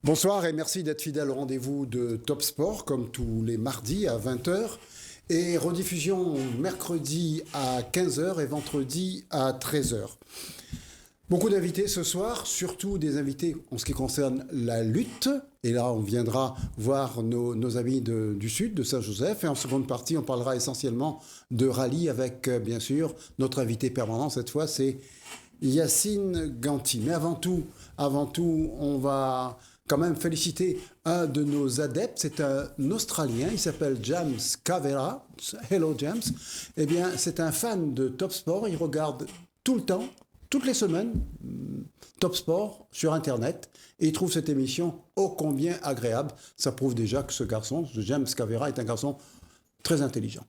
Bonsoir et merci d'être fidèle au rendez-vous de Top Sport, comme tous les mardis à 20 heures et rediffusion mercredi à 15 heures et vendredi à 13 heures. Beaucoup d'invités ce soir, surtout des invités en ce qui concerne la lutte. Et là, on viendra voir nos amis du Sud, de Saint-Joseph. Et en seconde partie, on parlera essentiellement de rallye avec, bien sûr, notre invité permanent. Cette fois, c'est Yacine Ganti. Mais avant tout, on va quand même féliciter un de nos adeptes. C'est un Australien, il s'appelle James Cavera. Hello James. Eh bien, c'est un fan de Top Sport. Il regarde tout le temps, toutes les semaines, Top Sport sur Internet. Et il trouve cette émission ô combien agréable. Ça prouve déjà que ce garçon, ce James Cavera, est un garçon très intelligent.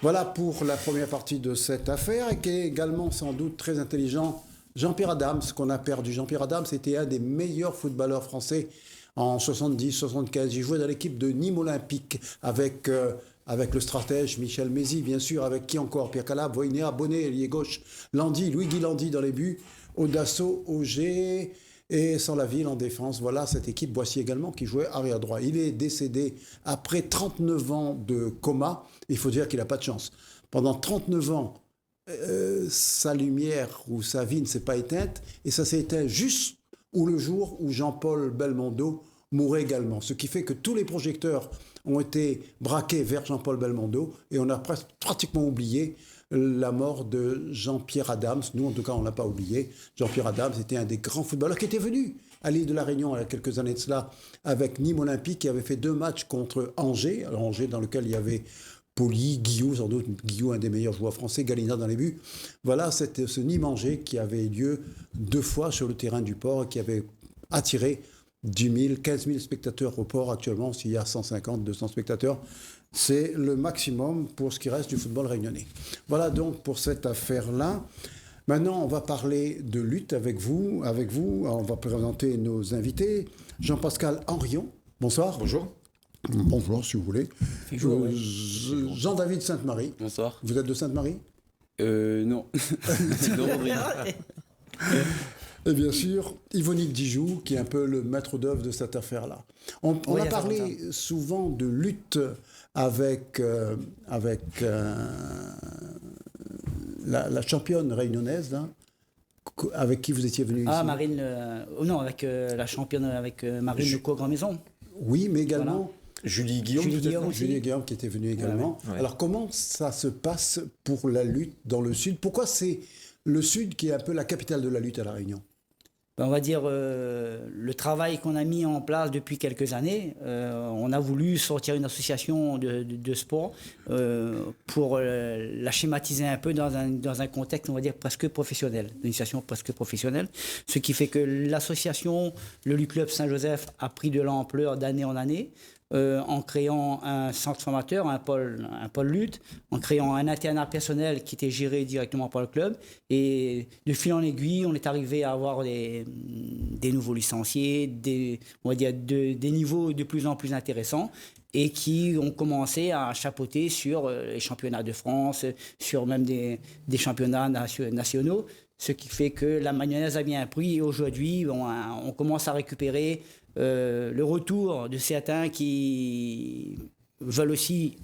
Voilà pour la première partie de cette affaire, et qui est également sans doute très intelligent. Jean-Pierre Adams, qu'on a perdu. Jean-Pierre Adams était un des meilleurs footballeurs français en 70-75. Il jouait dans l'équipe de Nîmes Olympique avec le stratège Michel Mézy, bien sûr, avec qui encore? Pierre Calabre, Voinéa, Bonnet, ailier gauche, Landy, Louis-Guy Landy dans les buts, Audasso, Auger et Sans-la-Ville en défense. Voilà cette équipe. Boissy également qui jouait arrière droit. Il est décédé après 39 ans de coma. Il faut dire qu'il n'a pas de chance. Pendant 39 ans, sa lumière ou sa vie ne s'est pas éteinte, et ça s'est éteint juste le jour où Jean-Paul Belmondo mourait également. Ce qui fait que tous les projecteurs ont été braqués vers Jean-Paul Belmondo, et on a pratiquement oublié la mort de Jean-Pierre Adams. Nous, en tout cas, on ne l'a pas oublié. Jean-Pierre Adams était un des grands footballeurs qui était venu à l'île de la Réunion il y a quelques années de cela avec Nîmes Olympique, qui avait fait 2 matchs contre Angers. Alors, Angers dans lequel il y avait Poli, Guillou, sans doute Guillou, un des meilleurs joueurs français, Galina dans les buts. Voilà, c'était ce Nîmes-Angers qui avait lieu 2 fois sur le terrain du Port et qui avait attiré 10 000, 15 000 spectateurs au Port. Actuellement, s'il y a 150, 200 spectateurs, c'est le maximum pour ce qui reste du football réunionnais. Voilà donc pour cette affaire-là. Maintenant, on va parler de lutte avec vous. On va présenter nos invités. Jean-Pascal Henrion, bonsoir. Bonjour. Bonjour, si vous voulez. Ouais. Jean-David Sainte-Marie. Bonsoir. Vous êtes de Sainte-Marie? Non. C'est de Rodrigue. Et bien sûr, Yvonique Dijoux, qui est un peu le maître d'œuvre de cette affaire-là. On a parlé souvent de lutte avec la championne réunionnaise, hein, avec qui vous étiez venu ici. Ah, Marine, avec la championne, avec Marine Lecourt Grand Maison. Oui, mais également... Voilà. Julie Guillaume. Julie Guillaume qui était venue également. Ouais. Alors comment ça se passe pour la lutte dans le Sud? Pourquoi c'est le Sud qui est un peu la capitale de la lutte à La Réunion? On va dire le travail qu'on a mis en place depuis quelques années. On a voulu sortir une association de sport pour la schématiser un peu dans un contexte, on va dire, presque professionnel, une association presque professionnelle. Ce qui fait que l'association, le Lutte Club Saint-Joseph, a pris de l'ampleur d'année en année. En créant un centre formateur, un pôle lutte, en créant un internat personnel qui était géré directement par le club. Et de fil en aiguille, on est arrivé à avoir des nouveaux licenciés, on va dire des niveaux de plus en plus intéressants, et qui ont commencé à chapeauter sur les championnats de France, sur même des championnats nationaux. Ce qui fait que la mayonnaise a bien pris, et aujourd'hui, on commence à récupérer le retour de certains qui veulent aussi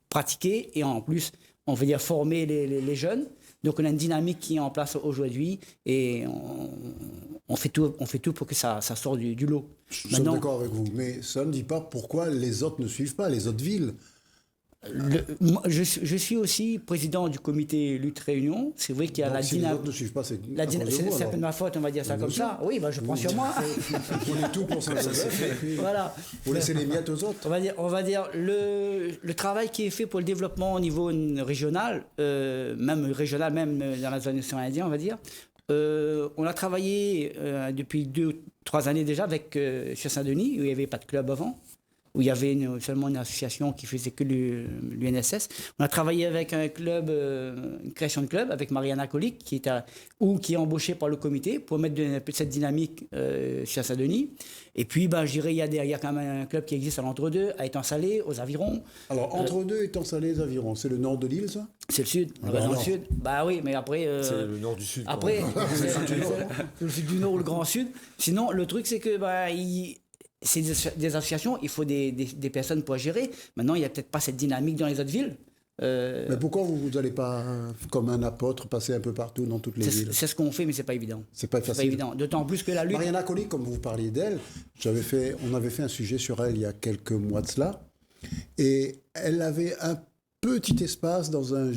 pratiquer et en plus, on veut dire former les jeunes. Donc on a une dynamique qui est en place aujourd'hui, et on fait tout pour que ça sorte du lot. Je suis d'accord avec vous, mais ça ne dit pas pourquoi les autres ne suivent pas, les autres villes. Je suis aussi président du comité Lutte Réunion. C'est vrai qu'il y a si les autres ne suivent pas, c'est un peu de ma faute, on va dire ça comme ça. Oui, je prends sur moi. On est tout pour Saint-Joseph. Voilà. Vous laissez les miettes aux autres. On va dire le travail qui est fait pour le développement au niveau régional, même dans la zone océan Indien, on va dire. On a travaillé depuis 2-3 années déjà avec sur Saint-Denis, où il n'y avait pas de club avant, où il y avait seulement une association qui faisait que l'UNSS. On a travaillé avec un club, une création de club, avec Mariana Colic, qui est embauchée par le comité pour mettre un peu cette dynamique sur Saint-Denis. Et puis, je dirais, il y a quand même un club qui existe à l'entre-deux, à Étang-Salé, aux Avirons. Alors, entre-deux, Étang-Salé, les Avirons, c'est le nord de l'île, ça? C'est le sud. Dans le sud. Oui, mais après... c'est le nord du sud. Après, c'est le sud du nord ou le grand sud. Sinon, le truc, c'est que c'est des associations, il faut des personnes pour gérer. Maintenant, il n'y a peut-être pas cette dynamique dans les autres villes. Mais pourquoi vous n'allez pas, comme un apôtre, passer un peu partout dans toutes les villes? C'est ce qu'on fait, mais c'est pas évident. C'est pas C'est pas facile. évident. D'autant plus que la lutte. Mariana Colli, comme vous parliez d'elle, on avait fait un sujet sur elle il y a quelques mois de cela, et elle avait un petit espace dans un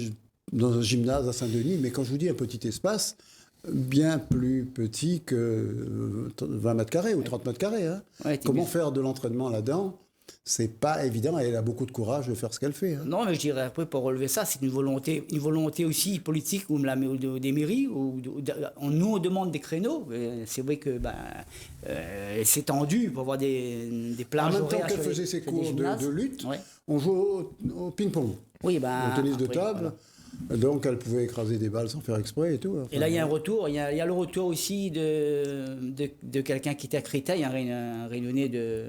gymnase à Saint-Denis, mais quand je vous dis un petit espace, bien plus petit que 20 mètres carrés ou 30 mètres carrés. Hein. Ouais, Comment faire de l'entraînement là-dedans? C'est pas évident, et elle a beaucoup de courage de faire ce qu'elle fait. Hein. Non, mais je dirais après, pour relever ça, c'est une volonté aussi politique ou des mairies. Nous, on demande des créneaux. C'est vrai que c'est tendu pour avoir des En plages même temps horaires qu'elle sur faisait les- ses sur les cours gymnases. de lutte, Ouais. on joue au ping-pong, Oui, au tennis de après, table. voilà. Donc elle pouvait écraser des balles sans faire exprès et tout. Enfin, Et là, il y a un retour. Il y a le retour aussi de quelqu'un qui était à Créteil, un Réunionnais de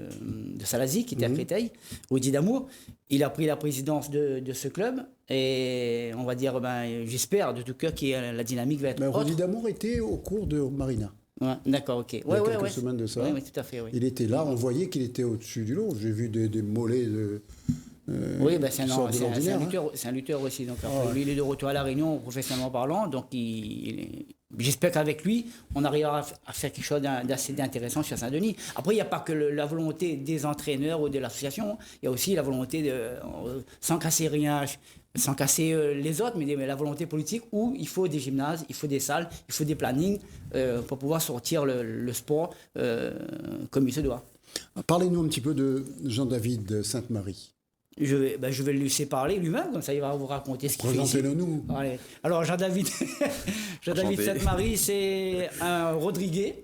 Salazie qui était à Créteil, Audi Damour. Il a pris la présidence de ce club. Et on va dire, j'espère de tout cœur que la dynamique va être Mais autre. Rodi Damour était au cours de Marina. Ouais, d'accord, ok. Il y a quelques semaines de ça. Oui, tout à fait, oui. Il était là, on voyait qu'il était au-dessus du lot. J'ai vu des mollets Oui, qui sortent de l'ordinaire. Hein. c'est un lutteur aussi. Donc, après, lui, il est de retour à La Réunion, professionnellement parlant. Donc, j'espère qu'avec lui, on arrivera à faire quelque chose d'assez intéressant sur Saint-Denis. Après, il n'y a pas que la volonté des entraîneurs ou de l'association. Il y a aussi la volonté, sans casser rien, sans casser les autres, mais la volonté politique où il faut des gymnases, il faut des salles, il faut des plannings pour pouvoir sortir le sport comme il se doit. Parlez-nous un petit peu de Jean-David Sainte-Marie. Je vais le laisser parler lui-même, comme ça il va vous raconter ce qu'il fait ici. Présentez-le nous. Allez. Alors Jean-David Sainte-Marie, c'est un Rodriguez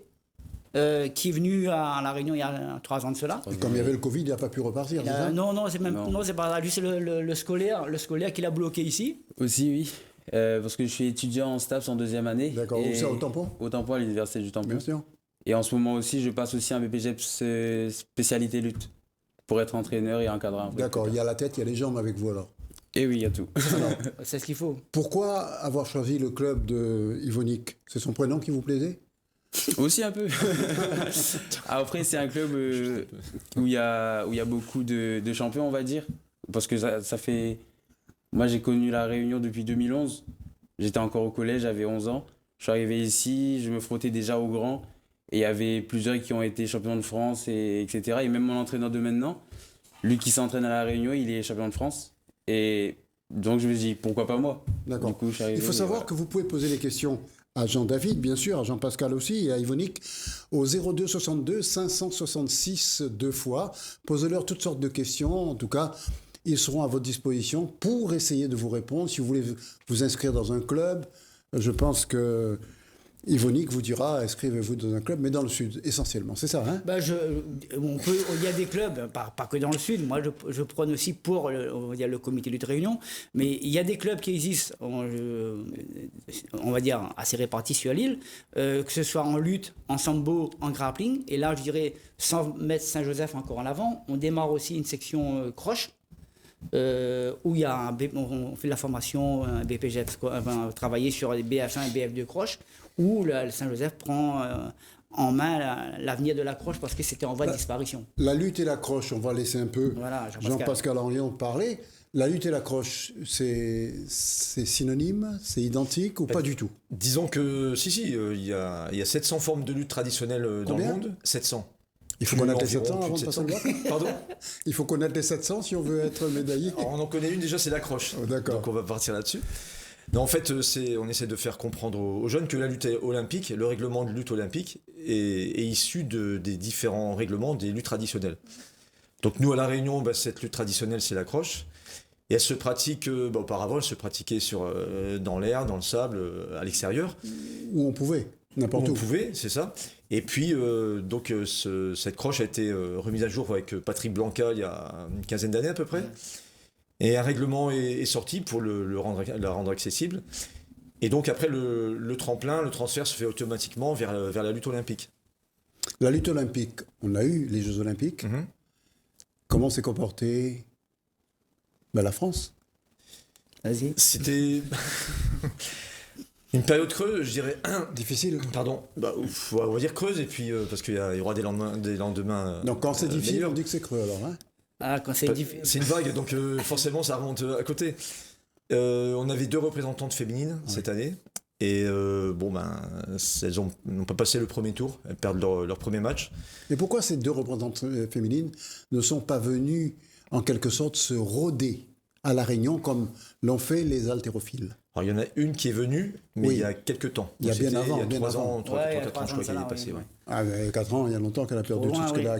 qui est venu à La Réunion il y a 3 ans de cela. Et comme il y avait le Covid, il n'a pas pu repartir, c'est ça? Non, c'est pas ça. Lui, c'est le scolaire qui l'a bloqué ici. Aussi, oui. Parce que je suis étudiant en STAPS en 2e année. D'accord, où ça, au Tampon? Au Tampon, à l'université du Tampon. Bien sûr. Et en ce moment aussi, je passe aussi un BPGEPS spécialité lutte pour être entraîneur et encadrant. D'accord, il y a la tête, il y a les jambes avec vous alors. Et oui, il y a tout. C'est ce qu'il faut. Pourquoi avoir choisi le club de Yvonique? C'est son prénom qui vous plaisait? Aussi un peu. Après, c'est un club où il y a beaucoup de champions, on va dire. Parce que ça fait... Moi, j'ai connu La Réunion depuis 2011. J'étais encore au collège, j'avais 11 ans. Je suis arrivé ici, je me frottais déjà aux grands. Et il y avait plusieurs qui ont été champions de France, etc. Et même mon entraîneur de maintenant, lui qui s'entraîne à La Réunion, il est champion de France. Et donc, je me dis, pourquoi pas moi? D'accord. Du coup, je suis arrivé, Il faut savoir voilà. que vous pouvez poser les questions à Jean-David, bien sûr, à Jean-Pascal aussi, et à Yvonique, au 02 62 566 2 fois. Posez-leur toutes sortes de questions. En tout cas, ils seront à votre disposition pour essayer de vous répondre. Si vous voulez vous inscrire dans un club, je pense que Yvonique vous dira, inscrivez-vous dans un club, mais dans le sud, essentiellement. C'est ça, hein? Il y a des clubs, pas que dans le sud. Moi, je prône aussi pour on va dire, le comité lutte Réunion. Mais il y a des clubs qui existent, on va dire, assez répartis sur l'île, que ce soit en lutte, en sambo, en grappling. Et là, je dirais, sans mettre Saint-Joseph encore en avant, on démarre aussi une section croche. Où il y a on fait de la formation, un BPGEPS, travailler sur les BF1 et BF2 croche, où le Saint-Joseph prend en main l'avenir de la croche parce que c'était en voie de disparition. La lutte et la croche, on va laisser un peu Voilà, Jean-Pascal Henrion parler. La lutte et la croche, c'est synonyme, c'est identique ou pas du tout? Disons que, il y a 700 formes de lutte traditionnelles dans Combien? le monde. 700. Il faut connaître les Environ 700 avant plus de de passer le 700. bac. Pardon? Il faut connaître les 700 si on veut être médaillé. Alors, on en connaît une déjà, c'est la croche. Oh, d'accord. Donc on va partir là-dessus. Non, en fait, on essaie de faire comprendre aux jeunes que la lutte olympique, le règlement de lutte olympique, est issu des différents règlements des luttes traditionnelles. Donc nous, à La Réunion, cette lutte traditionnelle, c'est la croche. Et elle se pratique, auparavant, elle se pratiquait dans l'air, dans le sable, à l'extérieur. Où on pouvait, n'importe où. On pouvait, c'est ça. Et puis, cette croche a été remise à jour avec Patrick Blanca il y a une quinzaine d'années à peu près. Et un règlement est sorti pour la rendre accessible. Et donc après, le tremplin, le transfert se fait automatiquement vers la lutte olympique. La lutte olympique, on a eu les Jeux olympiques. Mhm. Comment s'est comportée la France? Vas-y. C'était... Une période creuse, je dirais. Difficile. Pardon. On va dire creuse, et puis parce qu'il y aura des lendemains. Donc quand c'est difficile, meilleurs. on dit que c'est creux alors. Hein. Ah, quand c'est difficile. C'est une vague, donc forcément ça remonte à côté. On avait 2 représentantes féminines cette année. Et elles n'ont pas passé le premier tour, elles perdent leur premier match. Et pourquoi ces 2 représentantes féminines ne sont pas venues, en quelque sorte, se rôder à La Réunion comme l'ont fait les haltérophiles? Alors il y en a une qui est venue, mais il y a quelques temps. Il y a Donc, bien avant, il y a bien 3 avant. ans, 4 ans, je crois qu'elle est passée. Oui. Ah, mais 4 ans, il y a longtemps qu'elle a perdu tout ce qu'elle a.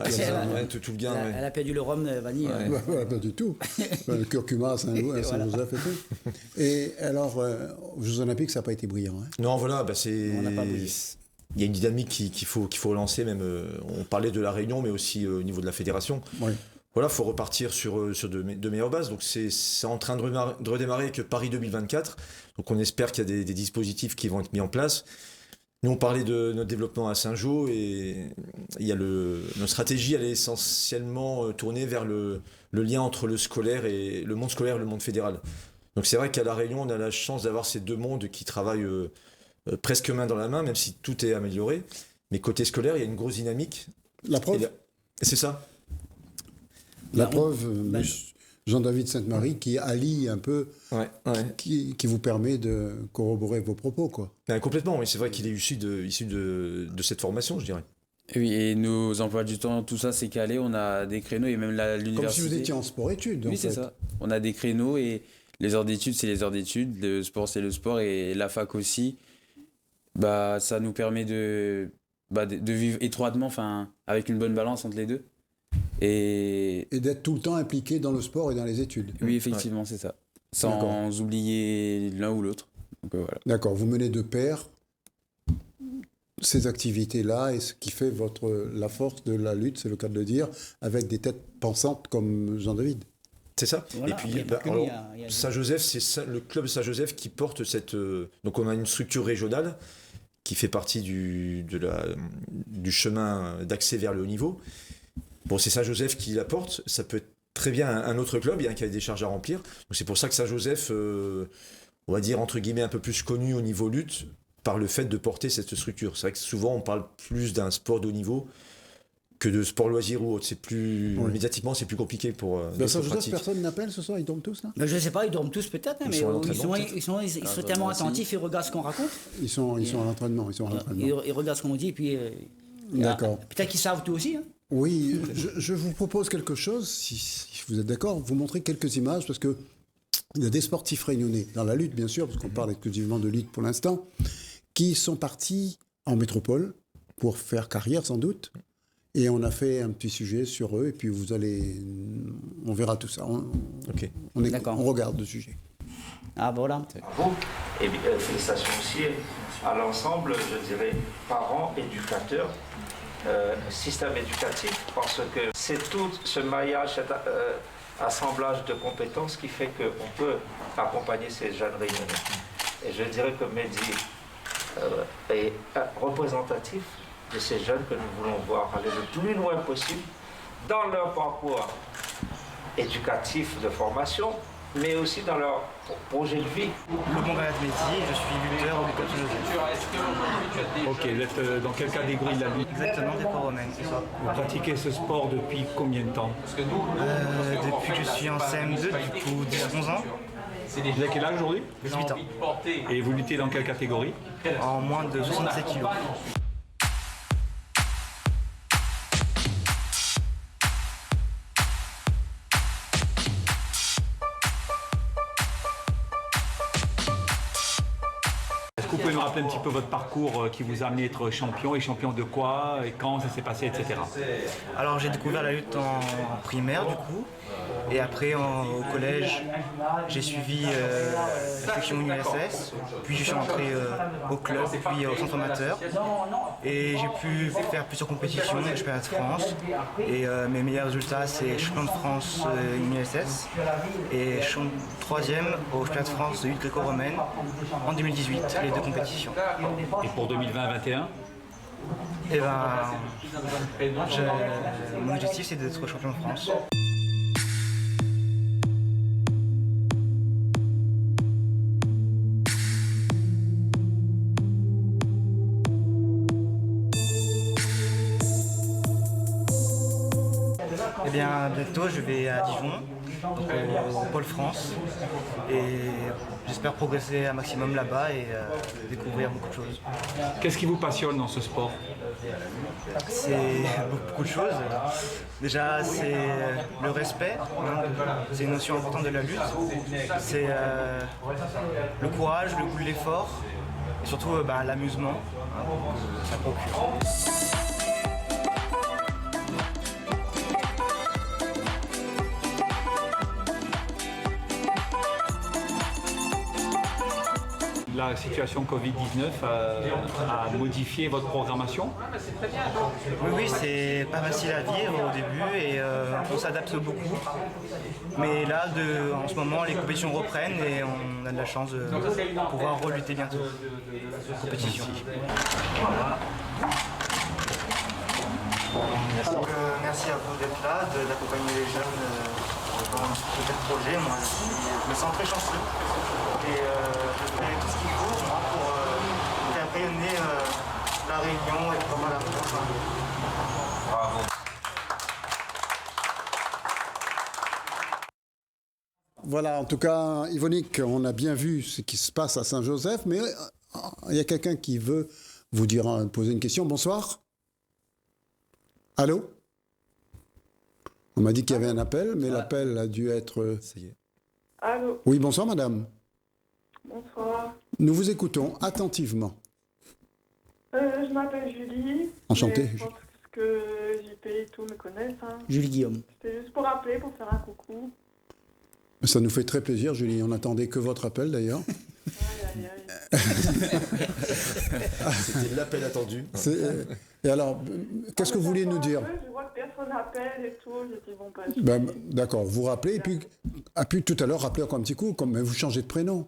Tout le gain. Elle a perdu le rhum vanille. Pas du tout. Le curcuma, Saint-Joseph et tout. Et alors, aux Jeux Olympiques, ça n'a pas été brillant. Hein. Non, voilà, On n'a pas brillé. il y a une dynamique qu'il faut relancer, même. On parlait de la Réunion, mais aussi au niveau de la fédération. Oui. Voilà, il faut repartir sur de meilleures bases. Donc c'est en train de redémarrer avec Paris 2024. Donc on espère qu'il y a des dispositifs qui vont être mis en place. Nous, on parlait de notre développement à Saint-Jean, et il y a notre stratégie, elle est essentiellement tournée vers le lien entre le scolaire et le monde scolaire et le monde fédéral. Donc c'est vrai qu'à La Réunion, on a la chance d'avoir ces 2 mondes qui travaillent presque main dans la main, même si tout est amélioré. Mais côté scolaire, il y a une grosse dynamique. La preuve C'est ça. La preuve, Jean-David Sainte-Marie, qui allie un peu, qui vous permet de corroborer vos propos, quoi. Complètement, oui, c'est vrai qu'il est issu de cette formation, je dirais. Et oui, et nos emplois du temps, tout ça, c'est calé. On a des créneaux et même l'université. Comme si vous étiez en sport-études. Oui, c'est ça. On a des créneaux et les heures d'études, c'est les heures d'études. Le sport, c'est le sport, et la fac aussi. Ça nous permet de vivre étroitement, avec une bonne balance entre les deux. Et d'être tout le temps impliqué dans le sport et dans les études. Oui, effectivement, c'est ça. Sans oublier l'un ou l'autre. Donc, voilà. D'accord, vous menez de pair ces activités-là, et ce qui fait la force de la lutte, c'est le cas de le dire, avec des têtes pensantes comme Jean-David. C'est ça. Voilà, et puis Saint-Joseph, c'est le club Saint-Joseph qui porte cette... donc on a une structure régionale qui fait partie du chemin d'accès vers le haut niveau. Bon, c'est Saint-Joseph qui la porte, ça peut être très bien un autre club, il y a un cahier des charges à remplir. Donc c'est pour ça que Saint-Joseph, on va dire entre guillemets un peu plus connu au niveau lutte par le fait de porter cette structure. C'est vrai que souvent on parle plus d'un sport de haut niveau que de sport loisir ou autre. C'est plus médiatiquement, c'est plus compliqué pour Saint-Joseph, personne n'appelle ce soir, ils dorment tous là? Je ne sais pas, ils dorment tous peut-être, mais ils sont tellement attentifs, ils regardent ce qu'on raconte. Ils sont à l'entraînement, Ils regardent ce qu'on dit, et puis d'accord. Peut-être qu'ils savent tout aussi. Hein. Oui, je vous propose quelque chose, si vous êtes d'accord, vous montrer quelques images, parce que il y a des sportifs réunionnais, dans la lutte bien sûr, parce qu'on parle exclusivement de lutte pour l'instant, qui sont partis en métropole pour faire carrière sans doute, et on a fait un petit sujet sur eux, et puis on verra tout ça. On regarde le sujet. Ah voilà. Et félicitations aussi à l'ensemble, je dirais, parents, éducateurs, système éducatif, parce que c'est tout ce maillage, cet assemblage de compétences qui fait qu'on peut accompagner ces jeunes réunionnais. Et je dirais que Mehdi est représentatif de ces jeunes que nous voulons voir aller le plus loin possible dans leur parcours éducatif de formation, mais aussi dans leur projet de vie. Le bon Gayat Mehdi, je suis lutteur au Club Saint-Joseph. Ok, vous êtes dans quelle catégorie de la lutte? Exactement, gréco-romaine, c'est ça. Vous pratiquez ce sport depuis combien de temps? Depuis que je suis en CM2, du coup 10-11 ans. Vous avez quel âge aujourd'hui? 18 ans. Et vous luttez dans quelle catégorie? En moins de 67 kilos. Est-ce que vous pouvez nous rappeler un petit peu votre parcours qui vous a amené à être champion, et champion de quoi, et quand ça s'est passé, etc. Alors j'ai découvert la lutte en primaire du coup, et après au collège j'ai suivi la section USS, puis je suis entré au club, puis au centre amateur, et j'ai pu faire plusieurs compétitions, les championnats de France, et mes meilleurs résultats c'est champion de France USS et troisième au championnat de France de lutte gréco-romaine en 2018, les deux compétitions. Et pour 2020-2021? Et mon objectif c'est d'être champion de France. bien, bientôt, je vais à Dijon, donc au Pôle France. Et j'espère progresser un maximum là-bas et découvrir beaucoup de choses. Qu'est-ce qui vous passionne dans ce sport? C'est beaucoup de choses. Déjà, c'est le respect. Hein. C'est une notion importante de la lutte. C'est le courage, le goût de l'effort. Et surtout l'amusement, hein, que ça procure. La situation Covid-19 a modifié votre programmation? Oui, c'est pas facile à vivre au début et on s'adapte beaucoup. Mais là, en ce moment, les compétitions reprennent et on a de la chance de pouvoir relutter bientôt. Compétition. Voilà. Merci à vous d'être là, d'accompagner les jeunes dans ce projet. Moi, je me sens très chanceux et je ferai tout ce qu'il faut moi, pour faire rayonner la Réunion et vraiment la France. Bravo. Voilà, en tout cas, Yvonique, on a bien vu ce qui se passe à Saint-Joseph, mais il y a quelqu'un qui veut vous poser une question. Bonsoir. Allô? On m'a dit qu'il y avait un appel, mais l'appel a dû être... Ça y est. Allô? Oui, bonsoir madame. Bonsoir. Nous vous écoutons attentivement. Je m'appelle Julie. Enchantée. Je pense que JP et tout me connaissent. Hein. Julie Guillaume. C'était juste pour appeler, pour faire un coucou. Ça nous fait très plaisir, Julie. On n'attendait que votre appel d'ailleurs. Aïe, aïe, aïe. C'était l'appel attendu. Et alors, qu'est-ce que vous voulez nous dire? Je vois que personne n'appelle et tout. J'ai dit, bon, pas D'accord, vous rappelez, et puis tout à l'heure, rappelez encore un petit coup, mais vous changez de prénom.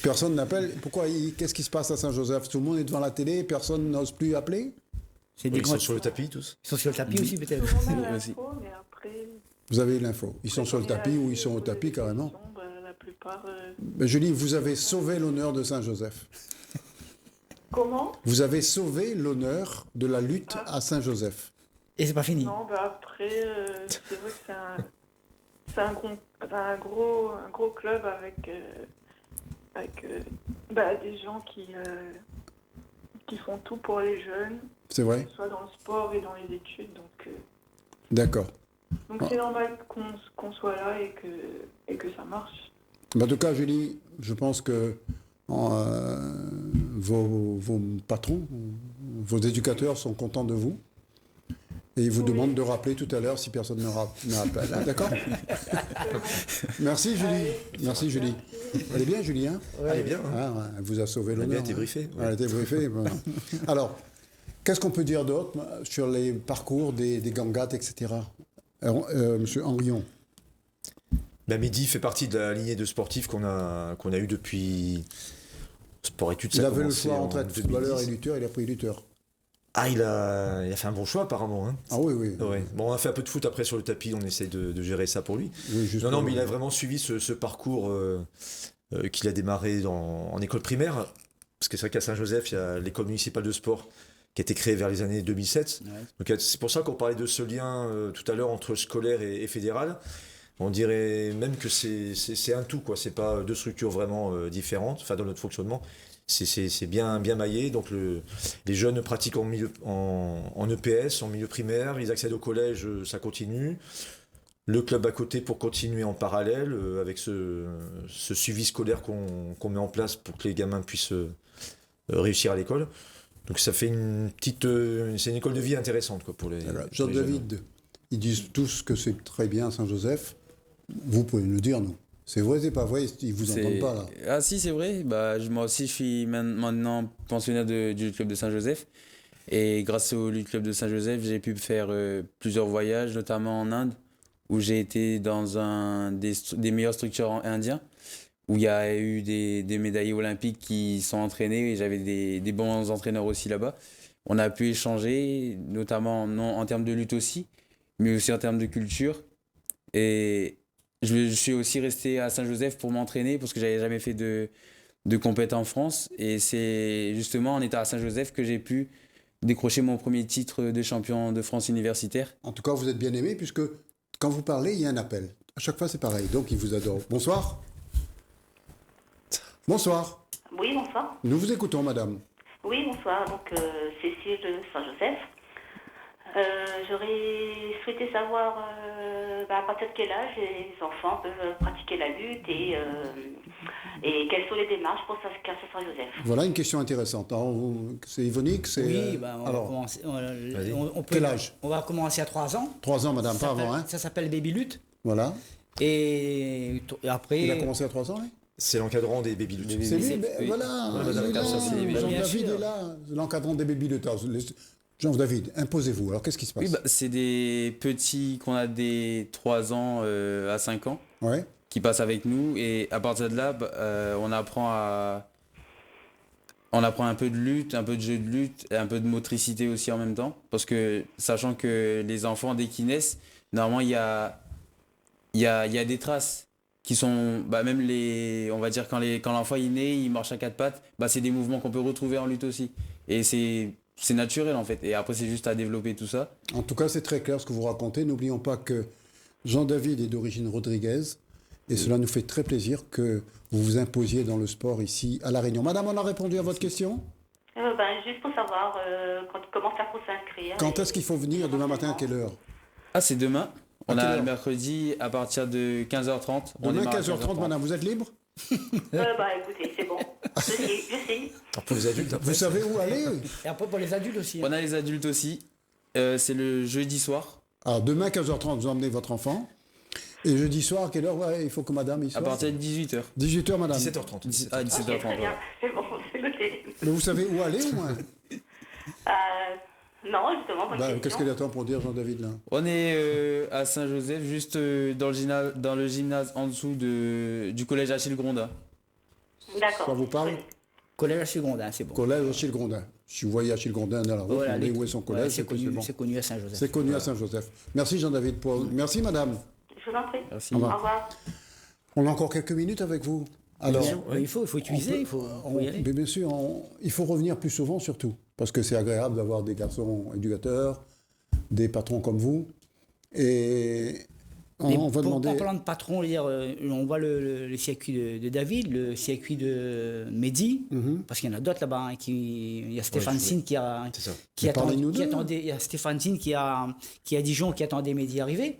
Personne n'appelle. Pourquoi? Qu'est-ce qui se passe à Saint-Joseph? Tout le monde est devant la télé, personne n'ose plus appeler? C'est Ils sont sur le tapis tous. Ils sont sur le tapis aussi peut-être. on a l'info, mais après... Vous avez l'info. Ils sont sur le tapis ou ils sont au tapis carrément? La plupart... Julie, vous avez sauvé l'honneur de Saint-Joseph. Comment? Vous avez sauvé l'honneur de la lutte à Saint-Joseph. Et c'est pas fini. Non, après, c'est vrai que c'est un gros club avec des gens qui font tout pour les jeunes, C'est vrai? que ce soit dans le sport et dans les études. D'accord. Donc c'est normal qu'on soit là et que ça marche. En tout cas, Julie, je pense que vos patrons, vos éducateurs sont contents de vous. Et ils vous demandent de rappeler tout à l'heure si personne ne rappelle. Ah, d'accord? Merci, Julie. Merci, Julie. Elle est bien, Julie, hein? Elle est bien. Hein. Ah, elle vous a sauvé l'honneur. Elle a bien été briefée. Elle a été briefée. Voilà. Alors, qu'est-ce qu'on peut dire d'autre sur les parcours des gangates, etc.? Monsieur Henrion. Mehdi fait partie de la lignée de sportifs qu'on a eu depuis Sport Études. Il avait le choix entre être footballeur et lutteur, il a pris lutteur. Ah, il a fait un bon choix apparemment. Hein. Ah oui, oui. Ouais. Bon, on a fait un peu de foot après sur le tapis, on essaie de gérer ça pour lui. Oui, non, mais il a vraiment suivi ce parcours qu'il a démarré en école primaire. Parce que c'est vrai qu'à Saint-Joseph, il y a l'école municipale de sport qui a été créée vers les années 2007. Ouais. Donc c'est pour ça qu'on parlait de ce lien tout à l'heure entre scolaire et fédéral. On dirait même que c'est un tout, quoi. C'est pas deux structures vraiment différentes, enfin dans notre fonctionnement. C'est bien maillé, donc les jeunes pratiquent en EPS, en milieu primaire, ils accèdent au collège, ça continue. Le club à côté pour continuer en parallèle, avec ce suivi scolaire qu'on met en place pour que les gamins puissent réussir à l'école. Donc ça fait c'est une école de vie intéressante, quoi, pour les Jean-David, ils disent tous que c'est très bien Saint-Joseph. Vous pouvez nous le dire, nous. C'est vrai, c'est pas vrai, ils vous entendent pas là. Ah si, c'est vrai. Moi aussi, je suis maintenant pensionnaire du club de Saint-Joseph. Et grâce au club de Saint-Joseph, j'ai pu faire plusieurs voyages, notamment en Inde, où j'ai été dans des meilleures structures indiennes, où il y a eu des médaillés olympiques qui sont entraînés, et j'avais des bons entraîneurs aussi là-bas. On a pu échanger, notamment en termes de lutte aussi, mais aussi en termes de culture. Et je suis aussi resté à Saint-Joseph pour m'entraîner parce que j'avais jamais fait de compète en France. Et c'est justement en étant à Saint-Joseph que j'ai pu décroché mon premier titre de champion de France universitaire. En tout cas, vous êtes bien aimé puisque quand vous parlez, il y a un appel. À chaque fois, c'est pareil. Donc, il vous adore. Bonsoir. Bonsoir. Oui, bonsoir. Nous vous écoutons, madame. Oui, bonsoir. Donc, Cécile de Saint-Joseph. J'aurais souhaité savoir à partir de quel âge les enfants peuvent pratiquer la lutte et quelles sont les démarches pour s'inscrire sur Saint-Joseph. Voilà une question intéressante. Alors, c'est Yvonique, c'est... Oui, on alors, va commencer. quel âge? On va commencer à 3 ans. 3 ans, madame, pas avant, hein? Ça s'appelle Baby Lutte. Voilà. Et après. Il a commencé à 3 ans, lui? C'est l'encadrant des baby luttes. C'est lui, oui. voilà. Madame Carson, c'est bien Jean-David sûr. est là, l'encadrant des baby lutters. Jean-David, imposez-vous. Alors, qu'est-ce qui se passe? Oui, c'est des petits qu'on a des 3 ans à 5 ans Ouais. qui passent avec nous. Et à partir de là, on apprend un peu de lutte, un peu de jeu de lutte, et un peu de motricité aussi en même temps. Parce que, sachant que les enfants, dès qu'ils naissent, normalement, il y a des traces qui sont, même on va dire quand l'enfant est né, il marche à 4 pattes, c'est des mouvements qu'on peut retrouver en lutte aussi. Et c'est naturel en fait. Et après, c'est juste à développer tout ça. En tout cas, c'est très clair ce que vous racontez. N'oublions pas que Jean-David est d'origine Rodriguez. Et cela nous fait très plaisir que vous vous imposiez dans le sport ici à La Réunion. Madame, on a répondu à votre question? Juste pour savoir comment ça faut s'inscrire. Quand est-ce qu'il faut venir demain matin, à quelle heure? Ah, c'est demain. À On quelle a heure? le mercredi à partir de 15h30. On Demain, démarre à 15h30, madame, vous êtes libre? Écoutez, c'est bon. Je sais. Pour les adultes, après, Vous savez où aller? Et après pour les adultes aussi. On a les adultes aussi. C'est le jeudi soir. Alors, demain, 15h30, vous emmenez votre enfant. Et jeudi soir, à quelle heure? Ouais, il faut que madame y soit. À partir de 18h. 18h, madame. 17h30. Ah, Ok, 17h30. très bien. C'est bon, c'est noté. Mais vous savez où aller, au moins? Non, justement, bonne question. Qu'est-ce qu'il attend pour dire, Jean-David, là? On est à Saint-Joseph, juste dans le gymnase en dessous du collège Achille Grondin. D'accord. Ça vous parle? Oui. Collège secondaire, c'est bon. Collège Achille Grondin. Si vous voyez Achille Grondin dans la route, Voilà, vous demandez où est son collège, ouais, c'est bon. c'est connu à Saint-Joseph. C'est connu à Saint-Joseph. Merci, Jean-David. Merci, madame. Je vous en prie. Merci. Au Au revoir. revoir. On a encore quelques minutes avec vous. Alors, Il faut utiliser, il faut y aller. mais bien sûr, il faut revenir plus souvent surtout, parce que c'est agréable d'avoir des garçons éducateurs, des patrons comme vous. Et on va demander... En parlant de patron, on voit le circuit de David, le circuit de Mehdi, parce qu'il y en a d'autres là-bas. Hein, il y a Stéphane Sin qui attendait. Il y a Stéphane Sin qui a Dijon qui attendait Mehdi arriver.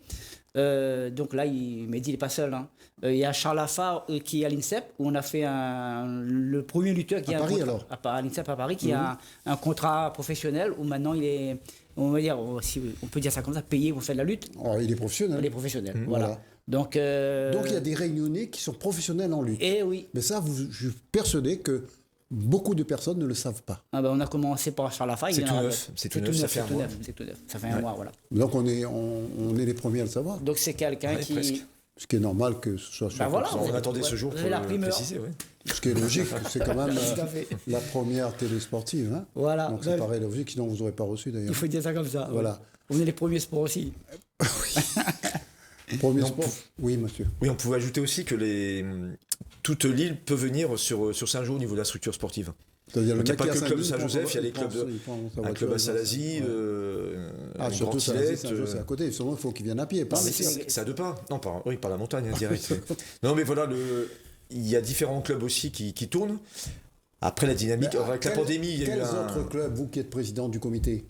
Donc là, Mehdi n'est pas seul. Hein. Il y a Charles Lafar qui est à l'INSEP, où on a fait le premier lutteur qui à a Paris, un contrat, alors à l'INSEP à Paris, qui a un contrat professionnel, où maintenant il est, on va dire, si on peut dire ça comme ça, payé pour faire de la lutte. Oh, il est professionnel. Il est professionnel, Voilà. voilà. Donc il y a des Réunionnais qui sont professionnels en lutte. Et oui. Mais ça, je suis persuadé que beaucoup de personnes ne le savent pas. On a commencé par Charles Lafar. C'est tout neuf. C'est tout neuf, ça fait un mois. C'est tout neuf. Ça fait un mois, voilà. Donc on est les premiers à le savoir. Donc c'est quelqu'un qui... presque. Ce qui est normal que ce soit sur voilà. On attendait ce jour Vous pour avez la le primeur. préciser. Ouais. Ce qui est logique, c'est quand même Tout à fait. la première télé sportive. Hein. Voilà. Donc ça paraît logique, sinon vous n'aurez pas reçu d'ailleurs. Il faut dire ça comme ça. Voilà. On est les premiers sports aussi. Premier Non, sport. Oui, monsieur. Oui, on pouvait ajouter aussi que toute l'île peut venir sur Saint-Jean au niveau de la structure sportive. C'est-à-dire Donc, il n'y a pas que le club de Saint-Denis, Saint-Joseph, il y a les clubs un club à Salazie, un surtout Grand Salazie, Tillet. Saint-Jean, c'est à côté. Seulement, il faut qu'ils viennent à pied. Pas Non, mais c'est à 2 pas. Non, par la montagne, hein, direct. Non, mais voilà, il y a différents clubs aussi qui tournent. Après la dynamique, avec la pandémie, il y a eu Quels autres clubs, vous qui êtes président du comité?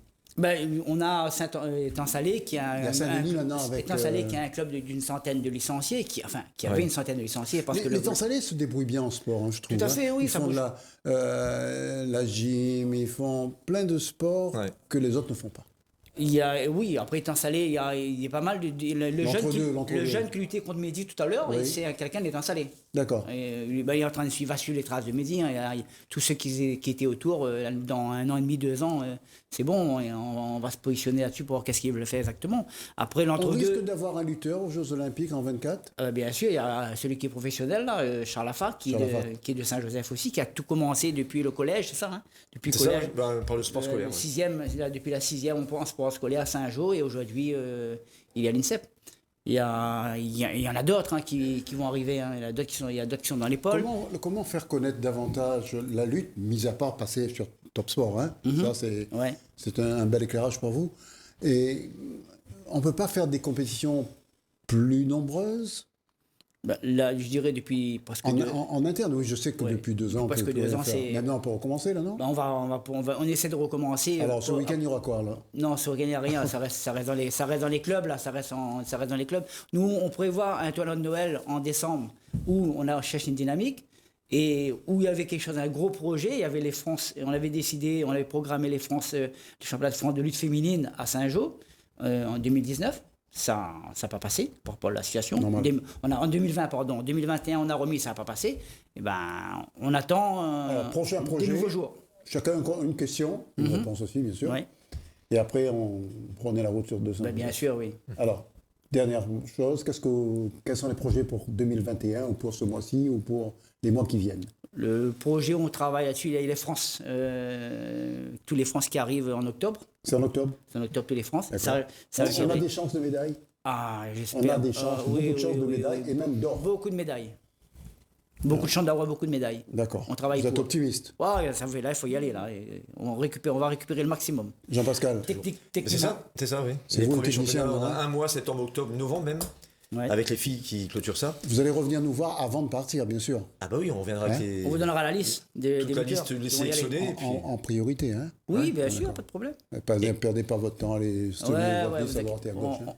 On a Saint-Salé qui a Il y a Saint-Denis maintenant avec... Saint-Salé qui a un club d'une centaine de licenciés, qui avait une centaine de licenciés. Parce que les Tansalais se débrouillent bien en sport, hein, je trouve. Tout à fait, oui. Ils Ça font bouge. la gym, ils font plein de sports que les autres ne font pas. Oui, après étant salé, il y a pas mal le jeune qui luttait contre Mehdi tout à l'heure, Oui. c'est quelqu'un d'étant salé. D'accord. Il est en train de suivre les traces de Mehdi. Hein. Tous ceux qui étaient autour, dans 1 an et demi, 2 ans, c'est bon. Et on va se positionner là-dessus pour voir qu'est-ce qu'il veut faire exactement. Après, On l'entre-deux. risque d'avoir un lutteur aux Jeux Olympiques en 24. Bien sûr, il y a celui qui est professionnel, là, Charles Lafar, qui est de Saint-Joseph aussi, qui a tout commencé depuis le collège, c'est ça, hein? Depuis le collège. Par le sport scolaire. Depuis la 6e, on prend un sport scolaire à Saint-Jean, et aujourd'hui, il est à l'INSEP. Il y en a d'autres hein, qui vont arriver, hein. Il y a d'autres qui sont dans les pôles. Comment faire connaître davantage la lutte, mis à part passer sur Top Sport. Hein. Ça, c'est Ouais. un bel éclairage pour vous. Et on ne peut pas faire des compétitions plus nombreuses Bah, là, je dirais depuis presque en interne. Oui, je sais que Ouais. depuis 2 ans, on Parce peut que plus 2 rien ans, faire. c'est- Maintenant, on peut recommencer, là, non? Bah, on essaie de recommencer. Alors, ce week-end, il y aura quoi, là? Non, ça ne gagne rien, ça reste dans les clubs, là, ça reste dans les clubs. Nous, on prévoit un tournoi de Noël en décembre où on cherche une dynamique et où il y avait quelque chose, un gros projet. Il y avait les France, et on avait programmé les France, le championnat de France de lutte féminine à Saint-Jean en 2019. Ça n'a pas passé par rapport à la situation. Normal. En 2020, pardon. En 2021, on a remis, ça n'a pas passé. Et ben, on attend Alors, prochain projet. des nouveaux jours. Chacun encore une question, une réponse aussi, bien sûr. Ouais. Et après, on prenait la route sur 200. Ben, bien sûr, oui. Alors, dernière chose, quels sont les projets pour 2021 ou pour ce mois-ci ou pour les mois qui viennent? Le projet, on travaille là-dessus. Il y a les France, tous les France qui arrivent en octobre. C'est en octobre? C'est en octobre, tous les France. D'accord. On a des chances de médailles? Ah, On j'espère. a des chances, beaucoup de chances de médailles et même d'or. Beaucoup de médailles. Beaucoup de chances d'avoir beaucoup de médailles. D'accord. On travaille Vous êtes pour. optimiste? Ouais, ça fait là, il faut y aller là. Et on va récupérer le maximum. Jean-Pascal? C'est ça, oui. C'est Les vous le premiers technicien, championnats, on a hein. un mois, septembre, octobre, novembre même, Ouais. avec les filles qui clôturent ça. Vous allez revenir nous voir avant de partir, bien sûr. Ah bah oui, on reviendra avec les... On vous donnera la liste des toute la lutteurs liste les qui vont y aller. sélectionnés. Et puis... En priorité, hein? Oui, bien sûr, pas de problème. Perdez pas votre temps à aller se tenir Ouais, votre ouais, liste vous à droite et à inquiétez- gauche. on- hein.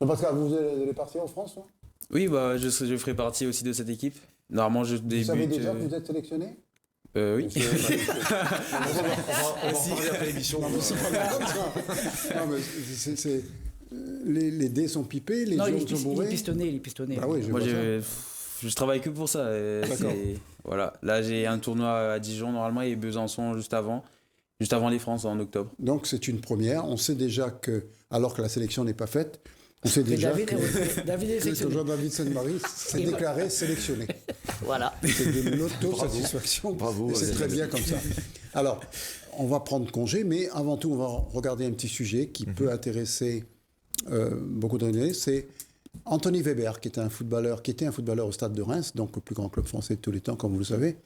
Jean-Pascal, vous allez partir en France, non? Oui, bah, je ferai partie aussi de cette équipe. Normalement, je Vous débute. savez déjà que vous êtes sélectionné? Oui. On va en parler après l'émission. Non, mais c'est pas grave, ça. Non, mais les dés sont pipés, les Non, jaunes il sont est bourrés. pistonné. Ah oui, je Moi, vois ça. je travaille que pour ça. D'accord. Voilà. Là, j'ai un tournoi à Dijon normalement et Besançon juste avant les France en octobre. Donc c'est une première. On sait déjà que, alors que la sélection n'est pas faite, on sait Mais déjà David est que sélectionné. Jean-David Sainte-Marie s'est déclaré sélectionné. Voilà. C'est de l'autosatisfaction. Bravo. Et c'est très bien comme ça. Alors, on va prendre congé, mais avant tout, on va regarder un petit sujet qui peut intéresser beaucoup d'années. C'est Anthony Weber, qui était un footballeur au Stade de Reims, donc le plus grand club français de tous les temps, comme vous le savez.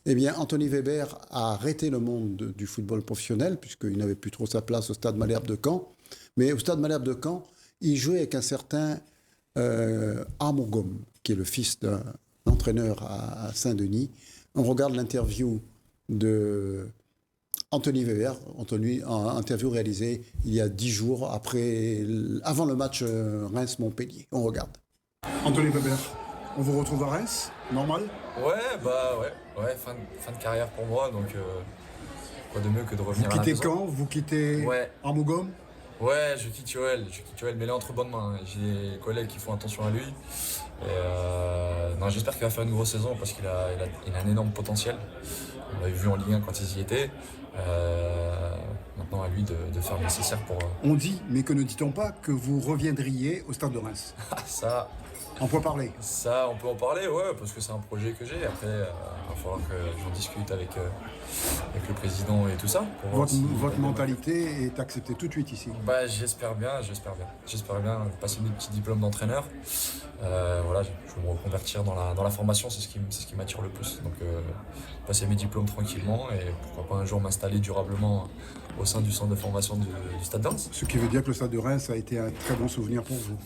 Eh bien, Anthony Weber a arrêté le monde du football professionnel, puisqu'il n'avait plus trop sa place au Stade Malherbe de Caen. Mais au Stade Malherbe de Caen, il jouait avec un certain Armogom, qui est le fils d'un entraîneur à Saint-Denis. On regarde l'interview de Anthony Weber, interview réalisée il y a 10 jours avant le match Reims-Montpellier. On regarde. Anthony Weber, on vous retrouve à Reims, normal? Ouais, fin de carrière pour moi, donc quoi de mieux que de Vous revenir à la quittez maison. quand? Vous quittez Ouais. Armogom? Ouais, je quitte Yoel, mais il est entre bonnes mains. J'ai des collègues qui font attention à lui. Et non, j'espère qu'il va faire une grosse saison parce qu'il a un énorme potentiel. On l'avait vu en Ligue 1 quand il y était. Maintenant à lui de faire le nécessaire pour... On dit, mais que ne dit-on pas, que vous reviendriez au Stade de Reims? Ça, On peut parler. on peut en parler, ouais, parce que c'est un projet que j'ai. Après, il va falloir que j'en discute avec le président et tout ça. Pour voir Votre mentalité est acceptée tout de suite ici. Bah, j'espère bien. J'espère bien passer mes petits diplômes d'entraîneur. Voilà, je vais me reconvertir dans la formation, c'est ce qui m'attire le plus. Donc, passer mes diplômes tranquillement et pourquoi pas un jour m'installer durablement au sein du centre de formation du Stade de Reims. Ce qui veut dire que le Stade de Reims a été un très bon souvenir pour vous.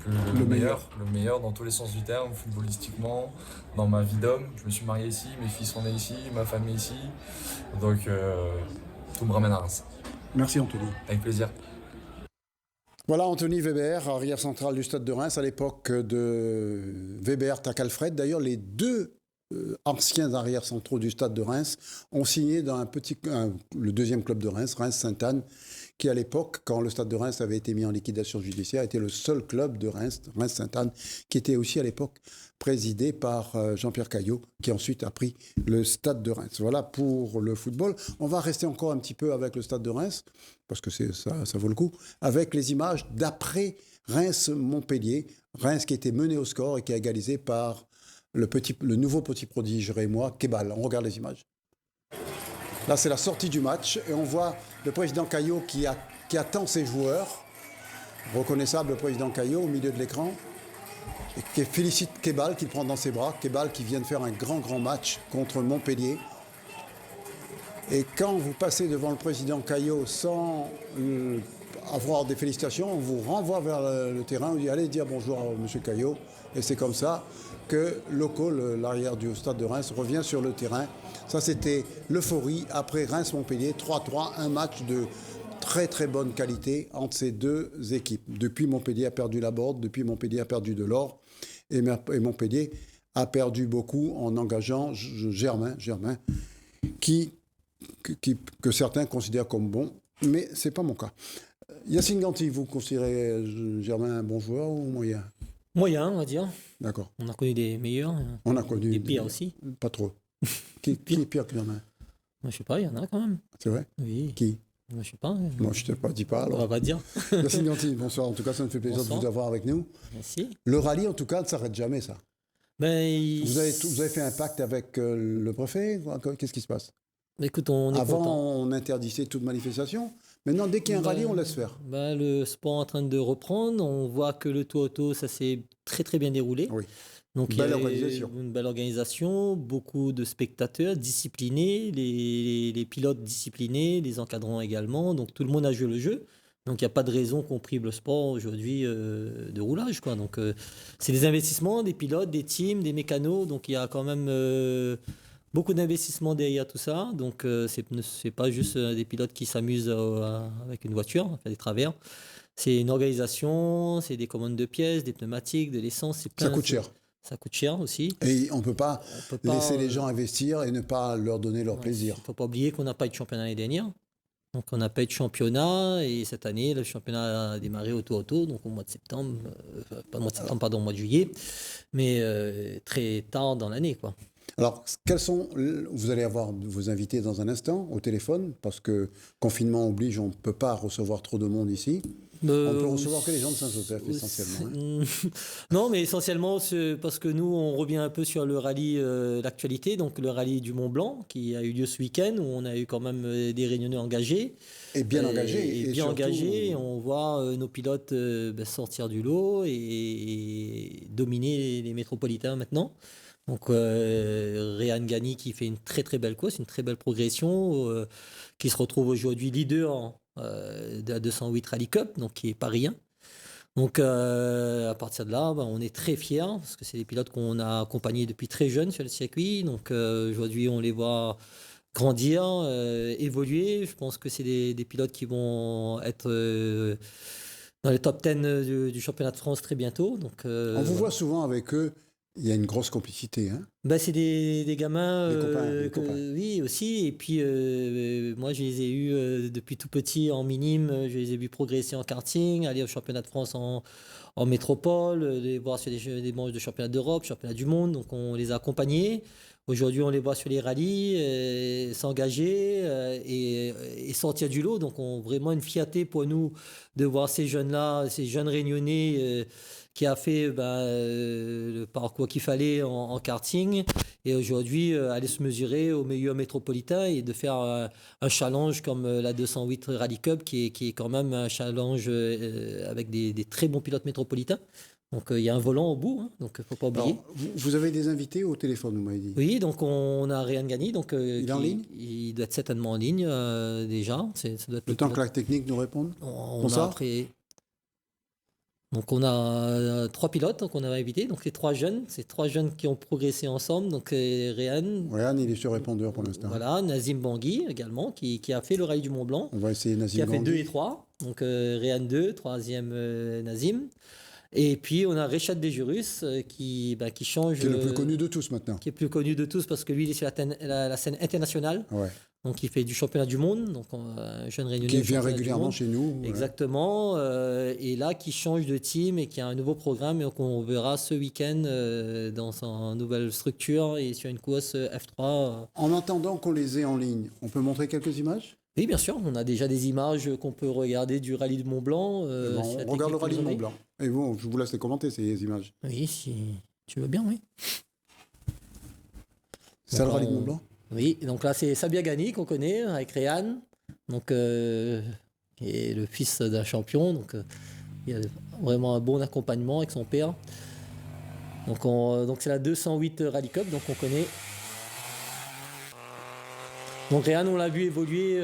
Le meilleur dans tous les sens du terme, footballistiquement, dans ma vie d'homme. Je me suis marié ici, mes filles sont nées ici, ma famille ici. Donc, tout me ramène à Reims. Merci Anthony. Avec plaisir. Voilà Anthony Weber, arrière central du Stade de Reims à l'époque de Weber, Tac-Alfred. D'ailleurs, les deux anciens arrières centraux du Stade de Reims ont signé dans le deuxième club de Reims, Reims-Sainte-Anne, qui à l'époque, quand le Stade de Reims avait été mis en liquidation judiciaire, était le seul club de Reims, Reims-Sainte-Anne, qui était aussi à l'époque présidé par Jean-Pierre Caillot, qui ensuite a pris le Stade de Reims. Voilà pour le football. On va rester encore un petit peu avec le Stade de Reims, parce que ça vaut le coup, avec les images d'après Reims-Montpellier. Reims qui était mené au score et qui a égalisé par le nouveau petit prodige rémois, Kebal. On regarde les images. Là, c'est la sortie du match et on voit le président Caillot qui attend ses joueurs. Reconnaissable, le président Caillot au milieu de l'écran. Et qui félicite Kebal, qu'il prend dans ses bras. Kebal qui vient de faire un grand match contre Montpellier. Et quand vous passez devant le président Caillot sans avoir des félicitations, on vous renvoie vers le terrain, on dit allez dire bonjour à M. Caillot. Et c'est comme ça que Loco, l'arrière du stade de Reims, revient sur le terrain. Ça, c'était l'euphorie après Reims-Montpellier, 3-3, un match de très très bonne qualité entre ces deux équipes. Depuis, Montpellier a perdu la Borde, depuis Montpellier a perdu de l'or, et Montpellier a perdu beaucoup en engageant Germain que certains considèrent comme bon, mais ce n'est pas mon cas. Yacine Ganti, vous considérez Germain un bon joueur ou moyen? Moyen, on va dire. D'accord. On a connu des meilleurs. On a connu des pires aussi. Pas trop. Qui est pire que Germain? Moi, je sais pas, il y en a quand même. C'est vrai? Oui. Qui? Moi, je sais pas. Moi, je ne te dis pas. Alors. On va pas dire. Yacine Ganti, bonsoir. En tout cas, ça me fait plaisir de vous avoir avec nous. Merci. Le rallye, en tout cas, ne s'arrête jamais, ça. Ben, vous avez fait un pacte avec le préfet? Qu'est-ce qui se passe? Écoute, on est Avant, content. on interdisait toute manifestation. Maintenant, dès qu'il y a un rallye, on laisse faire. Le sport est en train de reprendre. On voit que le tour auto, ça s'est très très bien déroulé. Oui. Donc, belle organisation. Une belle organisation, beaucoup de spectateurs disciplinés, les pilotes disciplinés, les encadrants également. Donc tout le monde a joué le jeu. Donc il n'y a pas de raison qu'on prive le sport aujourd'hui de roulage, quoi. Donc c'est des investissements, des pilotes, des teams, des mécanos. Donc il y a quand même beaucoup d'investissements derrière tout ça. Donc c'est pas juste des pilotes qui s'amusent avec une voiture, à faire des travers. C'est une organisation, c'est des commandes de pièces, des pneumatiques, de l'essence. Ça coûte cher. Ça coûte cher aussi. Et on ne peut pas laisser les gens investir et ne pas leur donner leur plaisir. Il ne faut pas oublier qu'on n'a pas eu de championnat l'année dernière. Donc on n'a pas eu de championnat et cette année, le championnat a démarré auto, donc au mois de septembre, pas au mois de septembre, pardon, au mois de juillet, mais très tard dans l'année, quoi. Alors, vous allez avoir vos invités dans un instant au téléphone, parce que confinement oblige, on ne peut pas recevoir trop de monde ici. On peut recevoir que les gens de Saint-Joseph, essentiellement. Hein. Non, mais essentiellement, c'est parce que nous, on revient un peu sur le rallye d'actualité, donc le rallye du Mont Blanc, qui a eu lieu ce week-end, où on a eu quand même des réunionnais engagés. Et bien engagés. Et bien surtout, engagés. On voit nos pilotes sortir du lot et dominer les métropolitains maintenant. Donc Réan Gani qui fait une très très belle course, une très belle progression, qui se retrouve aujourd'hui leader de la 208 Rally Cup, donc qui n'est pas rien. Donc à partir de là, on est très fiers, parce que c'est des pilotes qu'on a accompagnés depuis très jeunes sur le circuit. Donc aujourd'hui, on les voit grandir, évoluer. Je pense que c'est des pilotes qui vont être dans les top 10 du championnat de France très bientôt. Donc, on vous voit souvent avec eux. Il y a une grosse complicité. Hein, c'est des gamins. Des copains. Oui, aussi. Et puis, moi, je les ai eus depuis tout petit en minime. Je les ai vus progresser en karting, aller au championnat de France en métropole, les voir sur des manches de championnat d'Europe, championnat du monde. Donc, on les a accompagnés. Aujourd'hui, on les voit sur les rallyes, s'engager et sortir du lot. Donc, vraiment une fierté pour nous de voir ces jeunes-là, ces jeunes réunionnais qui a fait le parcours qu'il fallait en karting et aujourd'hui aller se mesurer au meilleur métropolitain et de faire un challenge comme la 208 Rally Cup qui est quand même un challenge avec des très bons pilotes métropolitains. Donc il y a un volant au bout, hein, donc il ne faut pas oublier. Alors, vous avez des invités au téléphone, vous m'avez dit? Oui, donc on a Réan Gani. Donc, il est en ligne? Il doit être certainement en ligne déjà. Ça doit être le temps que la technique nous réponde? On a après... Donc on a 3 pilotes qu'on avait invités, donc les 3 jeunes, c'est 3 jeunes qui ont progressé ensemble, donc Réan. Réan, il est sur répondeur pour l'instant. Voilà, Nazim Bangui également, qui a fait le rallye du Mont Blanc. On va essayer Nazim Bangui. Qui a fait 2 et 3, donc Réan 2, 3e Nazim. Et puis on a Richard Dejurus qui change. Qui est le plus connu de tous maintenant. Qui est plus connu de tous parce que lui il est sur la scène internationale. Ouais. Donc il fait du championnat du monde, donc un jeune réunionnais. Qui vient régulièrement chez nous. Exactement. Et là qui change de team et qui a un nouveau programme et qu'on verra ce week-end dans sa nouvelle structure et sur une course F3. En attendant qu'on les ait en ligne, on peut montrer quelques images? Oui, bien sûr. On a déjà des images qu'on peut regarder du rallye de Mont Blanc. On regarde le rallye de Mont Blanc. Et bon, je vous laisse les commenter, ces images. Oui, si tu veux bien, oui. C'est ça le rallye de Mont Blanc? Oui, donc là, c'est Sabia Gani qu'on connaît, avec Réan, donc, qui est le fils d'un champion. Donc, il y a vraiment un bon accompagnement avec son père. Donc c'est la 208 Rally Cup, donc on connaît. Donc Réan, on l'a vu évoluer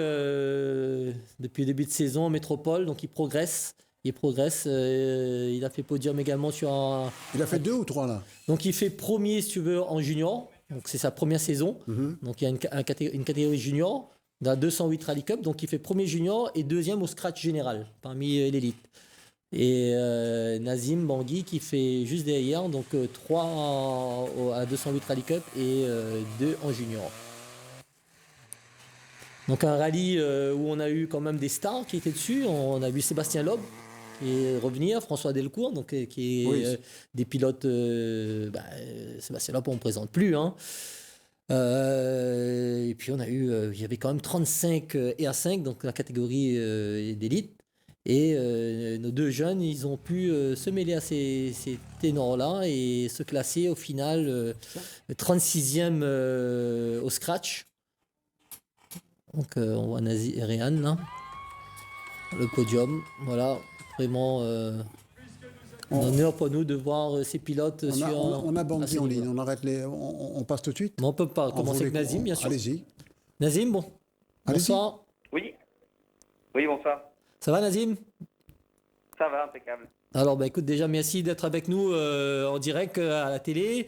depuis le début de saison en métropole, donc il progresse. Il a fait podium également sur un... Il a fait 2 ou 3 là. Donc il fait premier, si tu veux, en junior. Donc c'est sa première saison. Donc il y a une catégorie junior dans la 208 Rally Cup. Donc il fait premier junior et deuxième au scratch général parmi l'élite. Et Nazim Bangui qui fait juste derrière, donc 3 à 208 Rally Cup et 2 en junior. Donc un rallye où on a eu quand même des stars qui étaient dessus. On a vu Sébastien Loeb qui est revenir, François Delcourt, donc qui est des pilotes. Sébastien Loeb on ne présente plus. Hein. Et puis on a eu, il y avait quand même 35 EA5, donc la catégorie d'élite. Et nos 2 jeunes, ils ont pu se mêler à ces ténors-là et se classer au final 36e au scratch. Donc on voit Nazi et Réan là, le podium, voilà, vraiment un honneur pour nous de voir ces pilotes on a Bangui en ligne, on passe tout de suite. On peut pas commencer avec Nazim, bien sûr. Allez-y. Nazim, bon. Bonsoir. Oui, bonsoir. Ça va Nazim? Ça va, impeccable. Alors, écoute, déjà, merci d'être avec nous en direct à la télé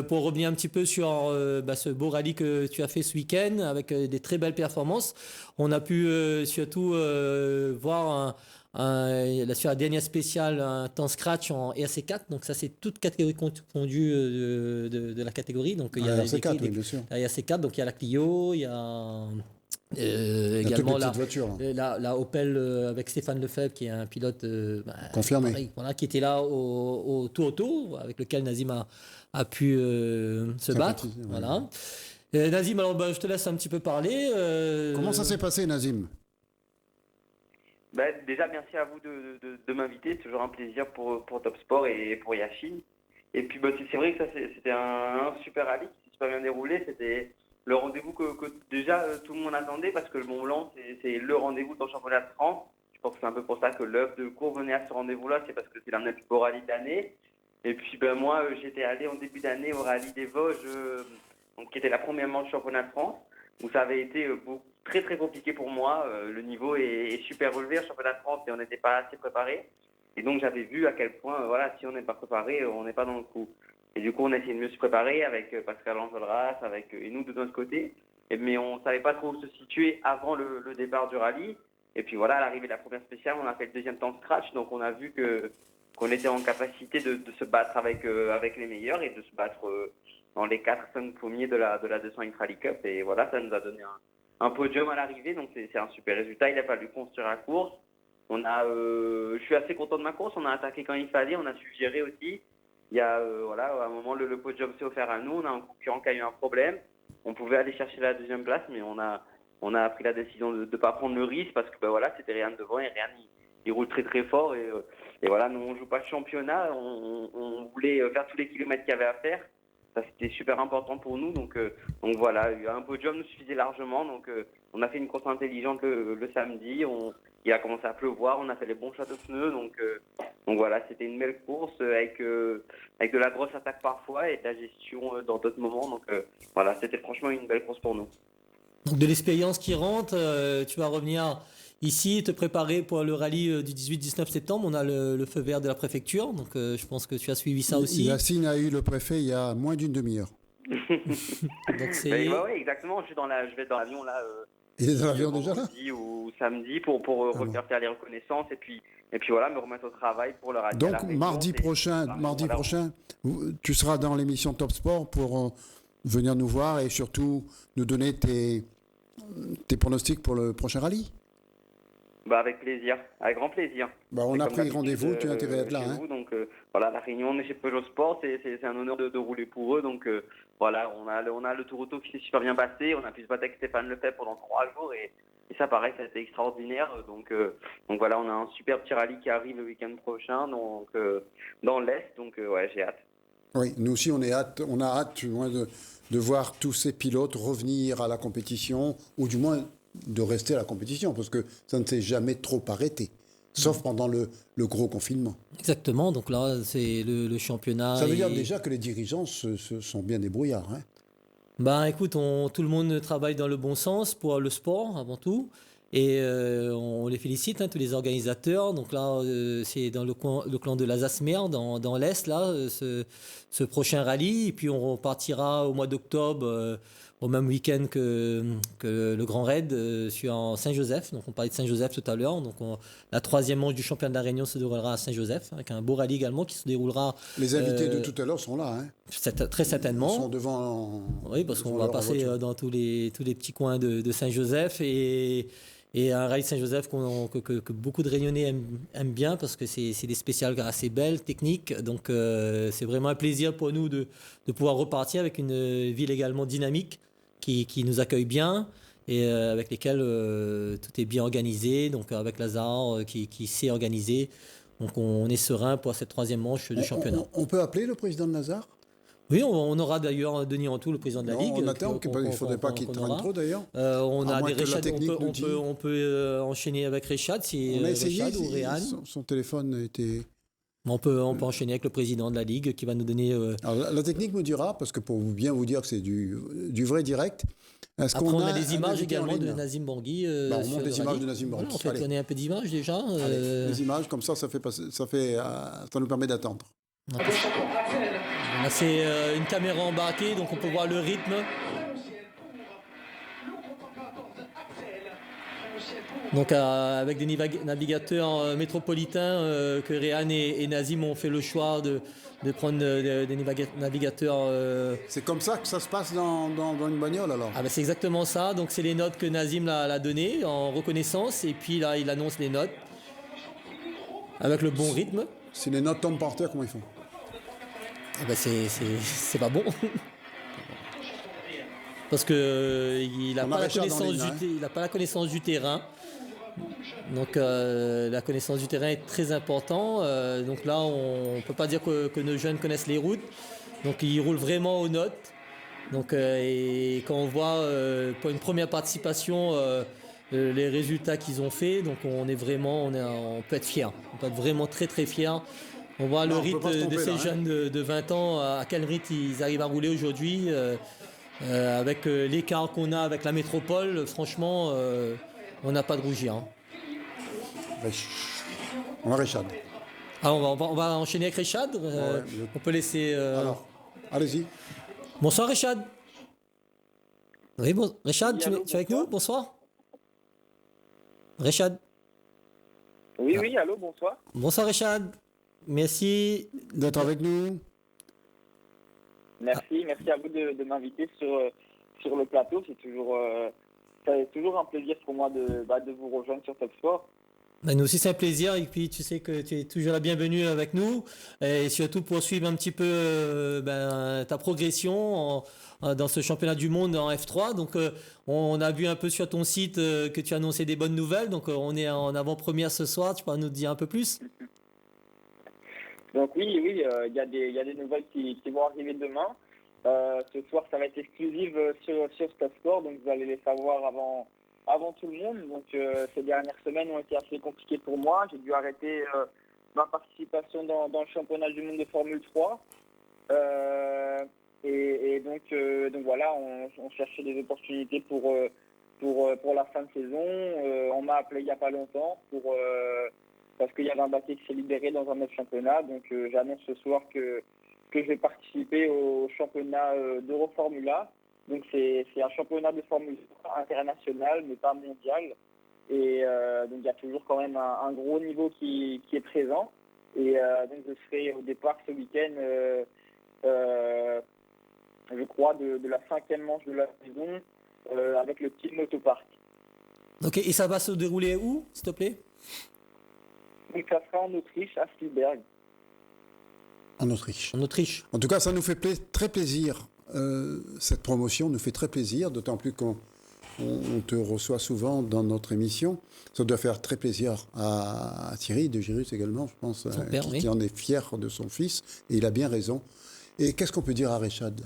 pour revenir un petit peu sur ce beau rallye que tu as fait ce week-end avec des très belles performances. On a pu surtout voir sur la dernière spéciale un temps scratch en RC4. Donc, ça, c'est toute catégorie confondue de la catégorie. Donc, il y a RC4, oui, bien sûr. La RC4, donc il y a la Clio, il y a... également la Opel avec Stéphane Lefebvre qui est un pilote confirmé, pareil, voilà, qui était là au tour avec lequel Nazim a pu se battre. Voilà. Nazim, alors je te laisse un petit peu parler. Comment ça s'est passé, Nazim? Déjà, merci à vous de m'inviter. C'est toujours un plaisir pour Top Sport et pour Yachine. Et puis c'est vrai que ça c'était un super rallye qui s'est super bien déroulé. C'était le rendez-vous que déjà tout le monde attendait parce que le Mont Blanc, c'est le rendez-vous dans le championnat de France. Je pense que c'est un peu pour ça que l'œuvre de cours venait à ce rendez-vous-là, c'est parce que c'est l'un des plus beaux rallyes de l'année. Et puis moi, j'étais allé en début d'année au rallye des Vosges, qui était la première manche du championnat de France, où ça avait été très très compliqué pour moi. Le niveau est super relevé au championnat de France et on n'était pas assez préparé. Et donc j'avais vu à quel point, si on n'est pas préparé, on n'est pas dans le coup. Et du coup, on a essayé de mieux se préparer avec Pascal Enjolras, et nous de notre côté. Mais on ne savait pas trop où se situer avant le départ du rallye. Et puis voilà, à l'arrivée de la première spéciale, on a fait le deuxième temps scratch. Donc on a vu qu'on était en capacité de se battre avec les meilleurs et de se battre dans les 4-5 premiers de la 208 Rally Cup. Et voilà, ça nous a donné un podium à l'arrivée. Donc c'est un super résultat. Il a fallu construire la course. Je suis assez content de ma course. On a attaqué quand il fallait. On a su gérer aussi. Il y a, à un moment, le podium s'est offert à nous. On a un concurrent qui a eu un problème. On pouvait aller chercher la deuxième place, mais on a pris la décision de ne pas prendre le risque parce que c'était Réan devant et Réan, il roule très très fort. Et voilà, nous, on ne joue pas le championnat. On voulait faire tous les kilomètres qu'il y avait à faire. Ça, c'était super important pour nous. Donc voilà, un podium nous suffisait largement. Donc on a fait une course intelligente le samedi. Il a commencé à pleuvoir, on a fait les bons choix de pneus, donc voilà, c'était une belle course avec de la grosse attaque parfois et de la gestion dans d'autres moments. Donc voilà, c'était franchement une belle course pour nous. Donc de l'expérience qui rentre, tu vas revenir ici, te préparer pour le rallye du 18-19 septembre. On a le feu vert de la préfecture, donc je pense que tu as suivi ça aussi. Yacine a eu le préfet il y a moins d'une demi-heure. Donc oui, exactement, je vais dans l'avion là. Il est dans l'avion déjà là ou samedi pour faire les reconnaissances et puis voilà, me remettre au travail pour le rallye. Donc mardi prochain, tu seras dans l'émission Top Sport pour venir nous voir et surtout nous donner tes pronostics pour le prochain rallye. Avec plaisir, avec grand plaisir. On a pris rendez-vous, tu as intérêt à être là. Donc la réunion, on est chez Peugeot Sport, c'est un honneur de rouler pour eux. Donc voilà, on a le Tour Auto qui s'est super bien passé. On a pu se battre avec Stéphane Lefebvre pendant 3 jours et ça pareil, ça a été extraordinaire. Donc voilà, on a un super petit rallye qui arrive le week-end prochain dans l'Est. Donc j'ai hâte. Oui, nous aussi on a hâte de voir tous ces pilotes revenir à la compétition ou du moins de rester à la compétition parce que ça ne s'est jamais trop arrêté. Sauf pendant le gros confinement. Exactement, donc là c'est le championnat. Ça veut dire déjà que les dirigeants sont bien débrouillards. Hein. Ben écoute, tout le monde travaille dans le bon sens pour le sport avant tout. Et on les félicite, tous les organisateurs. Donc là, c'est dans le clan de l'Alsace-Mer, dans l'Est, là, ce prochain rallye. Et puis on partira au mois d'octobre, au même week-end que le Grand Raid, sur Saint-Joseph. Donc on parlait de Saint-Joseph tout à l'heure. Donc la 3e manche du championnat de la Réunion se déroulera à Saint-Joseph, avec un beau rallye également qui se déroulera. Les invités de tout à l'heure sont là. Très certainement. Ils sont devant. Oui, parce qu'on va passer dans tous les petits coins de Saint-Joseph. Et un rallye Saint-Joseph que beaucoup de Réunionnais aiment bien parce que c'est des spéciales assez belles, techniques. Donc c'est vraiment un plaisir pour nous de pouvoir repartir avec une ville également dynamique qui nous accueille bien et avec lesquelles tout est bien organisé. Donc avec Lazare qui sait organiser. Donc on est serein pour cette 3e manche du championnat. On peut appeler le président de Lazare ? Oui, on aura d'ailleurs Denis Rantou, le président de la Ligue. On attend, il ne faudrait pas qu'il traîne trop d'ailleurs. On a des Rechad, on peut enchaîner avec Rechad si on a essayé, Rechad ou Réan. Son téléphone était... On peut enchaîner avec le président de la Ligue qui va nous donner... Alors, la technique me dira, parce que pour bien vous dire que c'est du vrai direct... Après, on a des images également de Nazim Bangui. On montre des images de Nazim Bangui. On fait donner un peu d'images déjà. Les images, comme ça nous permet d'attendre. C'est une caméra embarquée, donc on peut voir le rythme. Donc avec des navigateurs métropolitains que Réan et Nazim ont fait le choix de prendre des navigateurs. C'est comme ça que ça se passe dans une bagnole alors. Ah ben c'est exactement ça. Donc c'est les notes que Nazim l'a données en reconnaissance et puis là il annonce les notes avec le bon rythme. Si les notes tombent par terre, comment ils font? Ah ben c'est pas bon. Parce que il n'a pas la connaissance du terrain. Donc la connaissance du terrain est très importante. Donc là, on ne peut pas dire que nos jeunes connaissent les routes. Donc ils roulent vraiment aux notes. Donc, et quand on voit pour une première participation les résultats qu'ils ont fait, donc on peut être fiers. On peut être vraiment très très fiers. On voit le rythme de ces jeunes de 20 ans, à quel rythme ils arrivent à rouler aujourd'hui. Avec l'écart qu'on a avec la métropole, franchement, on n'a pas de rougir. On va Rechad. Ah, on va enchaîner avec Rechad. On peut laisser... Alors, allez-y. Bonsoir Rechad. Oui, Rechad, tu es avec nous? Bonsoir. Rechad. Oui, allô, bonsoir. Bonsoir Rechad. Merci d'être avec nous. Merci à vous de m'inviter sur le plateau. C'est toujours un plaisir pour moi de vous rejoindre sur Top Sport. Nous aussi, c'est un plaisir. Et puis, tu sais que tu es toujours la bienvenue avec nous. Et surtout, poursuivre un petit peu ta progression dans ce championnat du monde en F3. Donc, on a vu un peu sur ton site que tu annonçais des bonnes nouvelles. Donc, on est en avant-première ce soir. Tu peux nous dire un peu plus? Donc oui, il y a des nouvelles qui vont arriver demain. Ce soir, ça va être exclusif sur Top Sport, donc vous allez les savoir avant tout le monde. Donc ces dernières semaines ont été assez compliquées pour moi. J'ai dû arrêter ma participation dans le championnat du monde de Formule 3. Et donc voilà, on cherchait des opportunités pour la fin de saison. On m'a appelé il n'y a pas longtemps parce qu'il y avait un baquet qui s'est libéré dans un autre championnat. Donc j'annonce ce soir que je vais participer au championnat d'Euroformula. Donc c'est un championnat de Formule 3 international, mais pas mondial. Et donc il y a toujours quand même un gros niveau qui est présent. Et donc je serai au départ ce week-end, je crois, de la 5e manche de la saison avec le Team Motopark. Ok, et ça va se dérouler où, s'il te plaît? Donc ça sera en Autriche, à Spielberg. En Autriche. En Autriche. En tout cas, ça nous fait très plaisir. Cette promotion nous fait très plaisir, d'autant plus qu'on te reçoit souvent dans notre émission. Ça doit faire très plaisir à Thierry de Girus également, je pense, qui en est fier de son fils. Et il a bien raison. Et qu'est-ce qu'on peut dire à Rechad?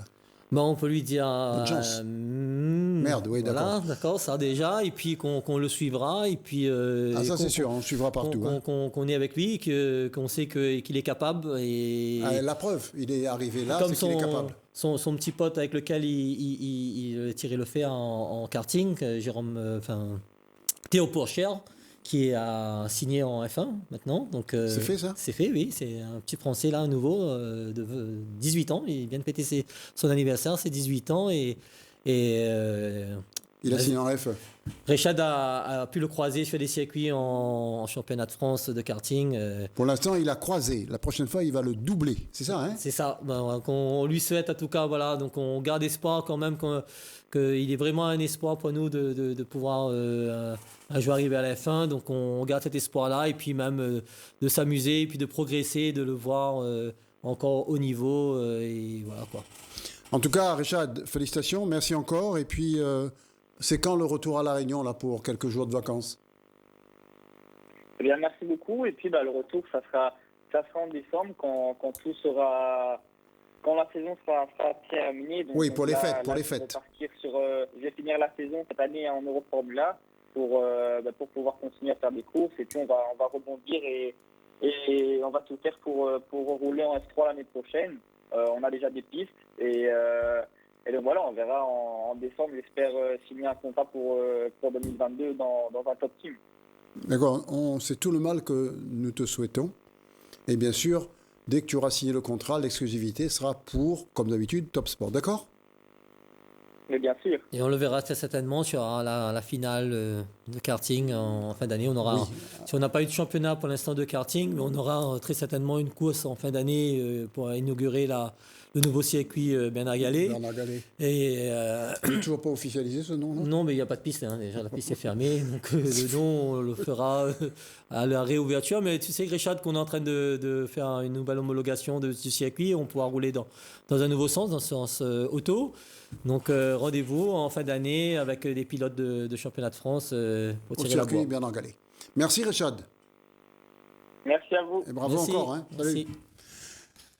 On peut lui dire... Bonne chance. Merde, oui, d'accord. Voilà, d'accord, ça déjà. Et puis qu'on le suivra. Et puis, ça c'est sûr, on le suivra partout. Qu'on est avec lui, qu'on sait qu'il est capable. Et... la preuve, il est arrivé là, c'est qu'il est capable. son petit pote avec lequel il tirait le fer en karting, Théo Pourchère, qui a signé en F1 maintenant. Donc, c'est fait ça? C'est fait, oui. C'est un petit Français là, nouveau, de 18 ans. Il vient de péter son anniversaire, c'est 18 ans. Et il a signé en F1. Rechad a pu le croiser sur des circuits en championnat de France de karting. Pour l'instant, il a croisé. La prochaine fois, il va le doubler. C'est ça, hein? C'est ça. On lui souhaite en tout cas, voilà. Donc on garde espoir quand même qu'il est vraiment un espoir pour nous de pouvoir un jour arriver à la F1. Donc on garde cet espoir-là et puis même de s'amuser et puis de progresser, de le voir encore au niveau et voilà quoi. En tout cas, Rechad, félicitations, merci encore. Et puis, c'est quand le retour à La Réunion là pour quelques jours de vacances? Eh bien, merci beaucoup. Et puis, le retour, ça sera en décembre quand tout sera, quand la saison sera terminée. Donc, oui, pour les fêtes, je vais finir la saison cette année en Europe Formula pour pouvoir continuer à faire des courses. Et puis, on va rebondir et on va tout faire pour rouler en F3 l'année prochaine. On a déjà des pistes et donc voilà, on verra en décembre, j'espère signer un contrat pour 2022 dans un top team. D'accord, c'est tout le mal que nous te souhaitons. Et bien sûr, dès que tu auras signé le contrat, l'exclusivité sera pour, comme d'habitude, Top Sport. D'accord? Mais bien sûr. Et on le verra très certainement sur la finale de karting en fin d'année. On aura, si on n'a pas eu de championnat pour l'instant de karting, mais on aura très certainement une course en fin d'année pour inaugurer le nouveau circuit Bernard Gallet. Bernard Gallet. Et il n'est toujours pas officialisé ce nom, non? Non, mais il n'y a pas de piste. Déjà, la piste est fermée. Donc le nom, on le fera à la réouverture. Mais tu sais, Rechad, qu'on est en train de faire une nouvelle homologation du circuit. On pourra rouler dans un nouveau sens, dans le sens auto. Donc rendez-vous en fin d'année avec des pilotes de championnat de France pour tirer la boîte. Bernard Gallet. Merci Rechad. Merci à vous. Et bravo Merci. encore. Hein. Merci.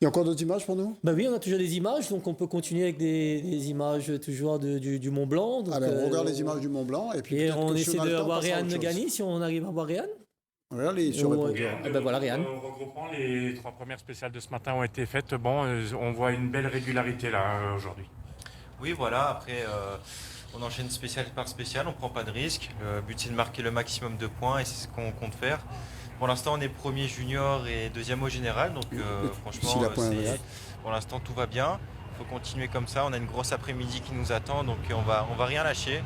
Il y a encore d'autres images pour nous? Oui, on a toujours des images, donc on peut continuer avec des images toujours du Mont Blanc. Donc, alors on regarde les images du Mont Blanc et puis on essaie de voir Réan Gagny si on arrive à voir Réan. Regarde les sur voilà Réan. Regroupant les 3 premières spéciales de ce matin ont été faites. Bon, on voit une belle régularité là aujourd'hui. Oui, voilà, après on enchaîne spécial par spécial, on ne prend pas de risque. Le but c'est de marquer le maximum de points et c'est ce qu'on compte faire. Pour l'instant on est premier junior et deuxième au général, donc franchement pour l'instant tout va bien. Il faut continuer comme ça, on a une grosse après-midi qui nous attend, donc on va rien lâcher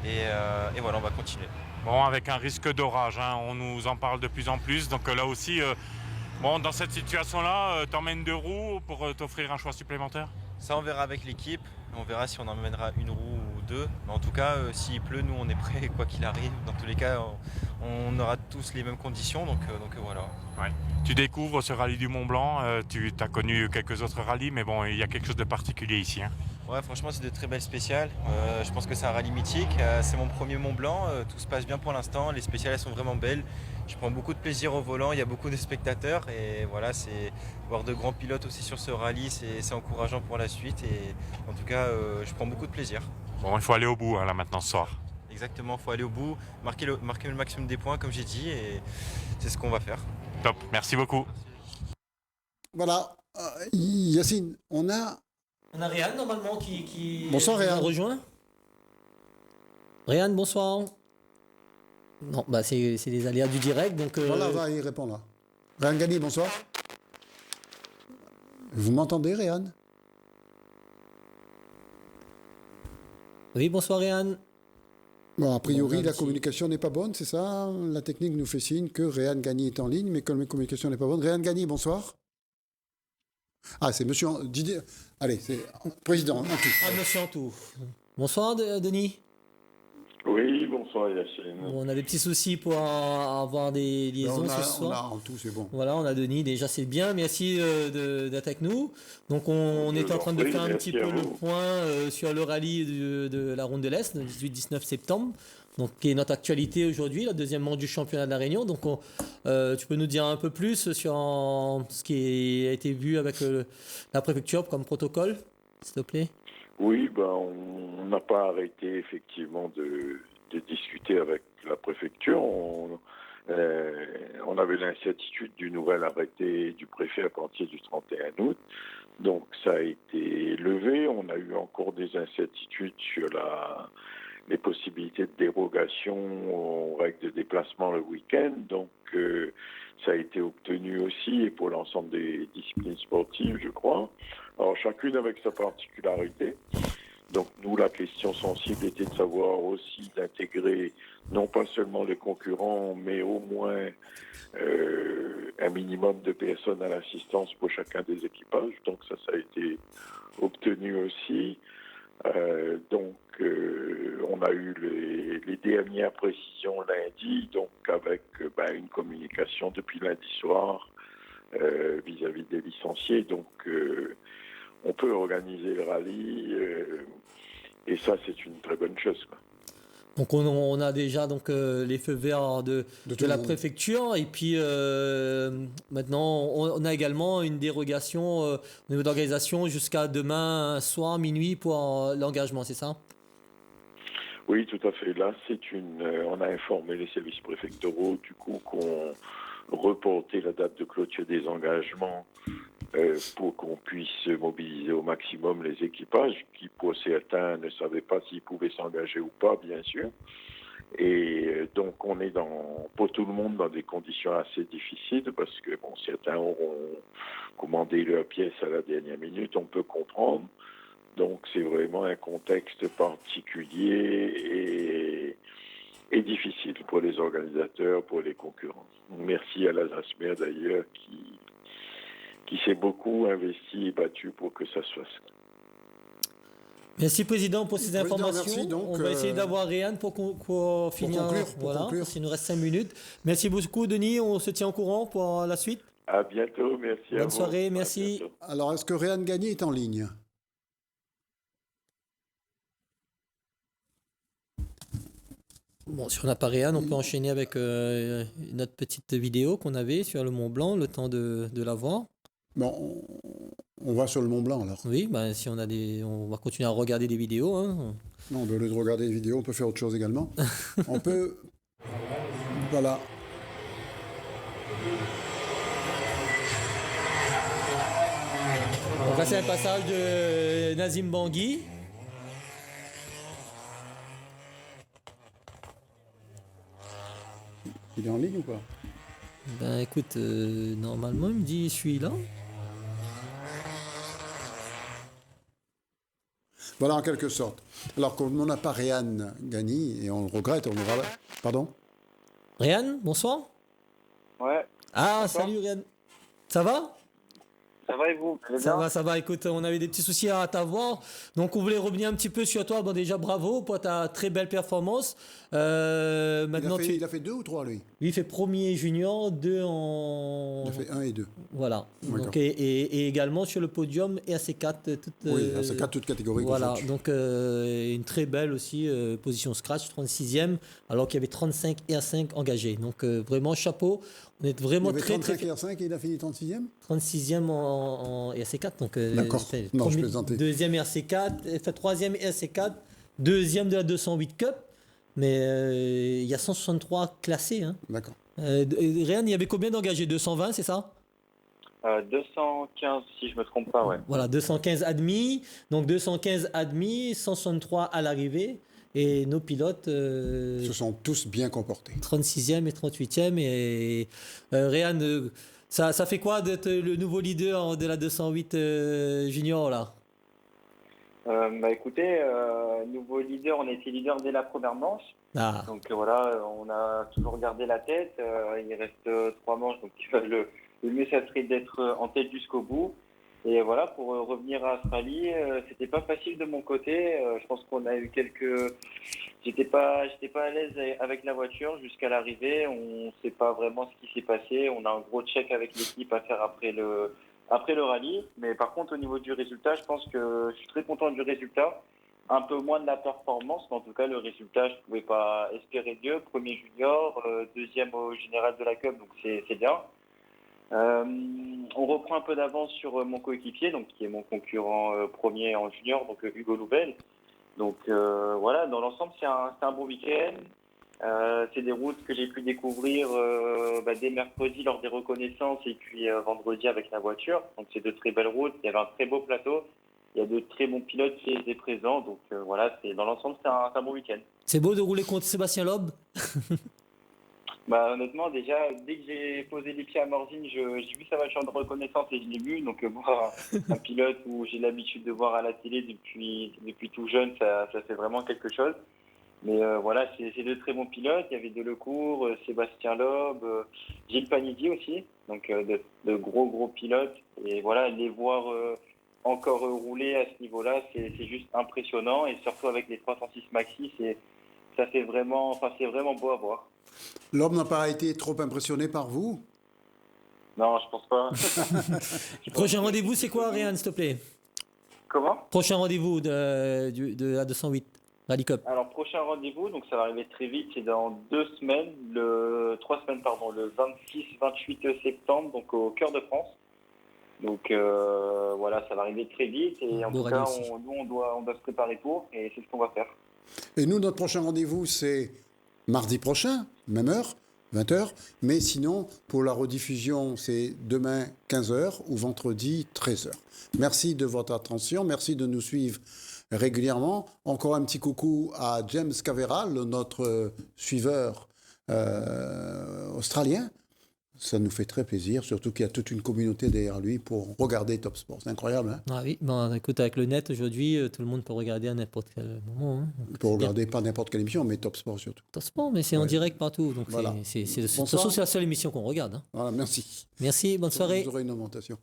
et voilà, on va continuer. Bon, avec un risque d'orage, hein, on nous en parle de plus en plus, donc là aussi, dans cette situation-là, t'emmènes 2 roues pour t'offrir un choix supplémentaire? Ça on verra avec l'équipe, on verra si on emmènera 1 roue ou 2. Mais en tout cas, s'il pleut, nous on est prêts quoi qu'il arrive. Dans tous les cas, on aura tous les mêmes conditions, donc voilà. Ouais. Tu découvres ce rallye du Mont Blanc, tu as connu quelques autres rallyes, mais bon, il y a quelque chose de particulier ici. Hein. Ouais, franchement, c'est de très belles spéciales. Je pense que c'est un rallye mythique. C'est mon premier Mont Blanc. Tout se passe bien pour l'instant. Les spéciales, elles sont vraiment belles. Je prends beaucoup de plaisir au volant. Il y a beaucoup de spectateurs. Et voilà, c'est voir de grands pilotes aussi sur ce rallye, c'est encourageant pour la suite. Et en tout cas, je prends beaucoup de plaisir. Bon, il faut aller au bout là maintenant ce soir. Exactement, il faut aller au bout, marquer le maximum des points, comme j'ai dit. Et c'est ce qu'on va faire. Top, merci beaucoup. Voilà. Yacine, on a Réan normalement qui bonsoir, Réan. Rejoint. Réan, bonsoir. Non, c'est les aléas du direct. Donc, voilà, va y répondre là. Réan Gagny, bonsoir. Vous m'entendez, Réan? Oui, bonsoir, Réan. Bon, a priori, la communication n'est pas bonne, c'est ça? La technique nous fait signe que Réan Gagny est en ligne, mais comme la communication n'est pas bonne. Réan Gagny, bonsoir. Ah, c'est monsieur Didier. Allez, c'est président. Antou. Ah, monsieur Antou. Bonsoir, Denis. Oui, bonsoir, Yacine. On a des petits soucis pour avoir des liaisons ce soir. On a Antou, c'est bon. Voilà, on a Denis, déjà c'est bien. Merci d'être avec nous. Donc, on est en train de faire un petit peu le point sur le rallye de la Ronde de l'Est, le 18-19 septembre. Donc, qui est notre actualité aujourd'hui, la deuxième manche du championnat de la Réunion. Donc, tu peux nous dire un peu plus sur ce qui a été vu avec la préfecture comme protocole, s'il te plaît? Oui, on n'a pas arrêté effectivement de discuter avec la préfecture. On a avait l'incertitude du nouvel arrêté du préfet à partir du 31 août. Donc ça a été levé. On a eu encore des incertitudes sur les possibilités de dérogation aux règles de déplacement le week-end. Donc ça a été obtenu aussi, et pour l'ensemble des disciplines sportives, je crois. Alors chacune avec sa particularité. Donc nous, la question sensible était de savoir aussi d'intégrer non pas seulement les concurrents, mais au moins un minimum de personnes à l'assistance pour chacun des équipages. Donc ça a été obtenu aussi. On a eu les dernières précisions lundi, donc avec une communication depuis lundi soir vis-à-vis des licenciés. Donc on peut organiser le rallye et ça c'est une très bonne chose, quoi. Donc on a déjà donc les feux verts de la préfecture et puis maintenant on a également une dérogation au niveau d'organisation jusqu'à demain soir minuit pour l'engagement, c'est ça? Oui, tout à fait. Là, on a informé les services préfectoraux du coup qu'on reportait la date de clôture des engagements pour qu'on puisse mobiliser au maximum les équipages qui, pour certains, ne savaient pas s'ils pouvaient s'engager ou pas, bien sûr. Et donc, on est pour tout le monde dans des conditions assez difficiles parce que certains auront commandé leurs pièces à la dernière minute, on peut comprendre. Donc, c'est vraiment un contexte particulier et difficile pour les organisateurs, pour les concurrents. Merci à l'Alsace-Mer d'ailleurs qui s'est beaucoup investi et battu pour que ça se fasse. Merci Président pour ces informations. Merci, donc, on va essayer d'avoir Réan pour finir. Pour conclure. Il nous reste 5 minutes. Merci beaucoup Denis, on se tient au courant pour la suite. À bientôt, merci à vous. Bonne soirée, merci. Alors, est-ce que Réan Gagny est en ligne? Bon, si on n'a pas Réan, on peut enchaîner avec notre petite vidéo qu'on avait sur le Mont Blanc, le temps de la voir. Bon, on va sur le Mont Blanc alors. Oui, si on va continuer à regarder des vidéos. Hein. Non, au lieu de regarder des vidéos, on peut faire autre chose également. On peut... Voilà. Donc là, c'est un passage de Nazim Bangui. Il est en ligne ou pas? Écoute, normalement, il me dit, je suis là. Voilà, en quelque sorte. Alors, comme on n'a pas Réan Gagny, et on le regrette, on aura... Pardon? Réan, bonsoir. Ouais. Ah, Bonsoir. salut Réan. Ça va? Ça va et vous? Ça va. Écoute, on avait des petits soucis à t'avoir. Donc, on voulait revenir un petit peu sur toi. Bon, déjà, bravo pour ta très belle performance. Maintenant, il a fait 2 ou 3, lui? Lui, il fait premier junior, 2 en... Il a fait 1 et 2. Voilà. Donc, et également sur le podium, RC4. Oui, RC4, toute catégorie. Voilà. Donc, une très belle aussi position scratch, 36e, alors qu'il y avait 35 R5 engagés. Donc, vraiment, chapeau. On est vraiment il y avait 35 très... R5 et il a fini 36e? 36e en RC4. Donc, d'accord. Non, je plaisantais. Deuxième RC4, fait troisième RC4, deuxième de la 208 Cup. Mais il y a 163 classés. Hein. D'accord. Réan, il y avait combien d'engagés? 220, c'est ça? 215, si je me trompe pas, ouais. Voilà, 215 admis. Donc 215 admis, 163 à l'arrivée. Et nos pilotes... se sont tous bien comportés. 36e et 38e. Et Réan, ça fait quoi d'être le nouveau leader de la 208 junior, là? Écoutez, nouveau leader, on a été leader dès la première manche. Ah. Donc voilà, on a toujours gardé la tête. Il reste 3 manches, donc le mieux ça serait d'être en tête jusqu'au bout. Et voilà, pour revenir à Australie, c'était pas facile de mon côté. Je pense qu'on a eu j'étais pas à l'aise avec la voiture jusqu'à l'arrivée. On sait pas vraiment ce qui s'est passé. On a un gros check avec l'équipe à faire après le rallye. Mais par contre, au niveau du résultat, je pense que je suis très content du résultat. Un peu moins de la performance, mais en tout cas, le résultat, je ne pouvais pas espérer mieux. Premier junior, deuxième au général de la Cup, donc c'est bien. On reprend un peu d'avance sur mon coéquipier, donc qui est mon concurrent premier en junior, donc Hugo Loubel. Donc voilà, dans l'ensemble, c'est un bon week-end. C'est des routes que j'ai pu découvrir dès mercredi lors des reconnaissances et puis vendredi avec la voiture. Donc c'est de très belles routes, il y avait un très beau plateau, il y a de très bons pilotes qui étaient présents. Donc voilà, dans l'ensemble c'est un bon week-end. C'est beau de rouler contre Sébastien Loeb. Honnêtement, déjà, dès que j'ai posé les pieds à Morzine, j'ai vu sa voiture de reconnaissance et je l'ai vu. Donc, voir un pilote où j'ai l'habitude de voir à la télé depuis tout jeune, ça fait vraiment quelque chose. Mais voilà, c'est de très bons pilotes. Il y avait Delecourt, Sébastien Loeb, Gilles Panizzi aussi. Donc, de gros pilotes. Et voilà, les voir encore rouler à ce niveau-là, c'est juste impressionnant. Et surtout avec les 306 Maxi, c'est vraiment beau à voir. L'homme n'a pas été trop impressionné par vous? Non, je pense pas. Prochain rendez-vous, c'est quoi, Ryan, s'il te plaît? Comment? Prochain rendez-vous de la 208 Rallye Cup. Alors, prochain rendez-vous, donc ça va arriver très vite, c'est dans 3 semaines, le 26-28 septembre, donc au cœur de France. Donc voilà, ça va arriver très vite et en tout cas, on doit se préparer pour et c'est ce qu'on va faire. Et nous, notre prochain rendez-vous, c'est mardi prochain, même heure, 20h. Mais sinon, pour la rediffusion, c'est demain 15h ou vendredi 13h. Merci de votre attention. Merci de nous suivre régulièrement. Encore un petit coucou à James Caveral, notre suiveur australien. Ça nous fait très plaisir, surtout qu'il y a toute une communauté derrière lui pour regarder Top Sport. C'est incroyable, hein? Ah oui, écoute, avec le net aujourd'hui, tout le monde peut regarder à n'importe quel moment. Hein. Pour regarder pas n'importe quelle émission, mais Top Sport surtout. Top Sport, mais c'est en direct partout. Donc voilà. De toute façon, c'est la seule émission qu'on regarde. Hein. Voilà, merci. Merci, bonne soirée. Vous aurez une augmentation.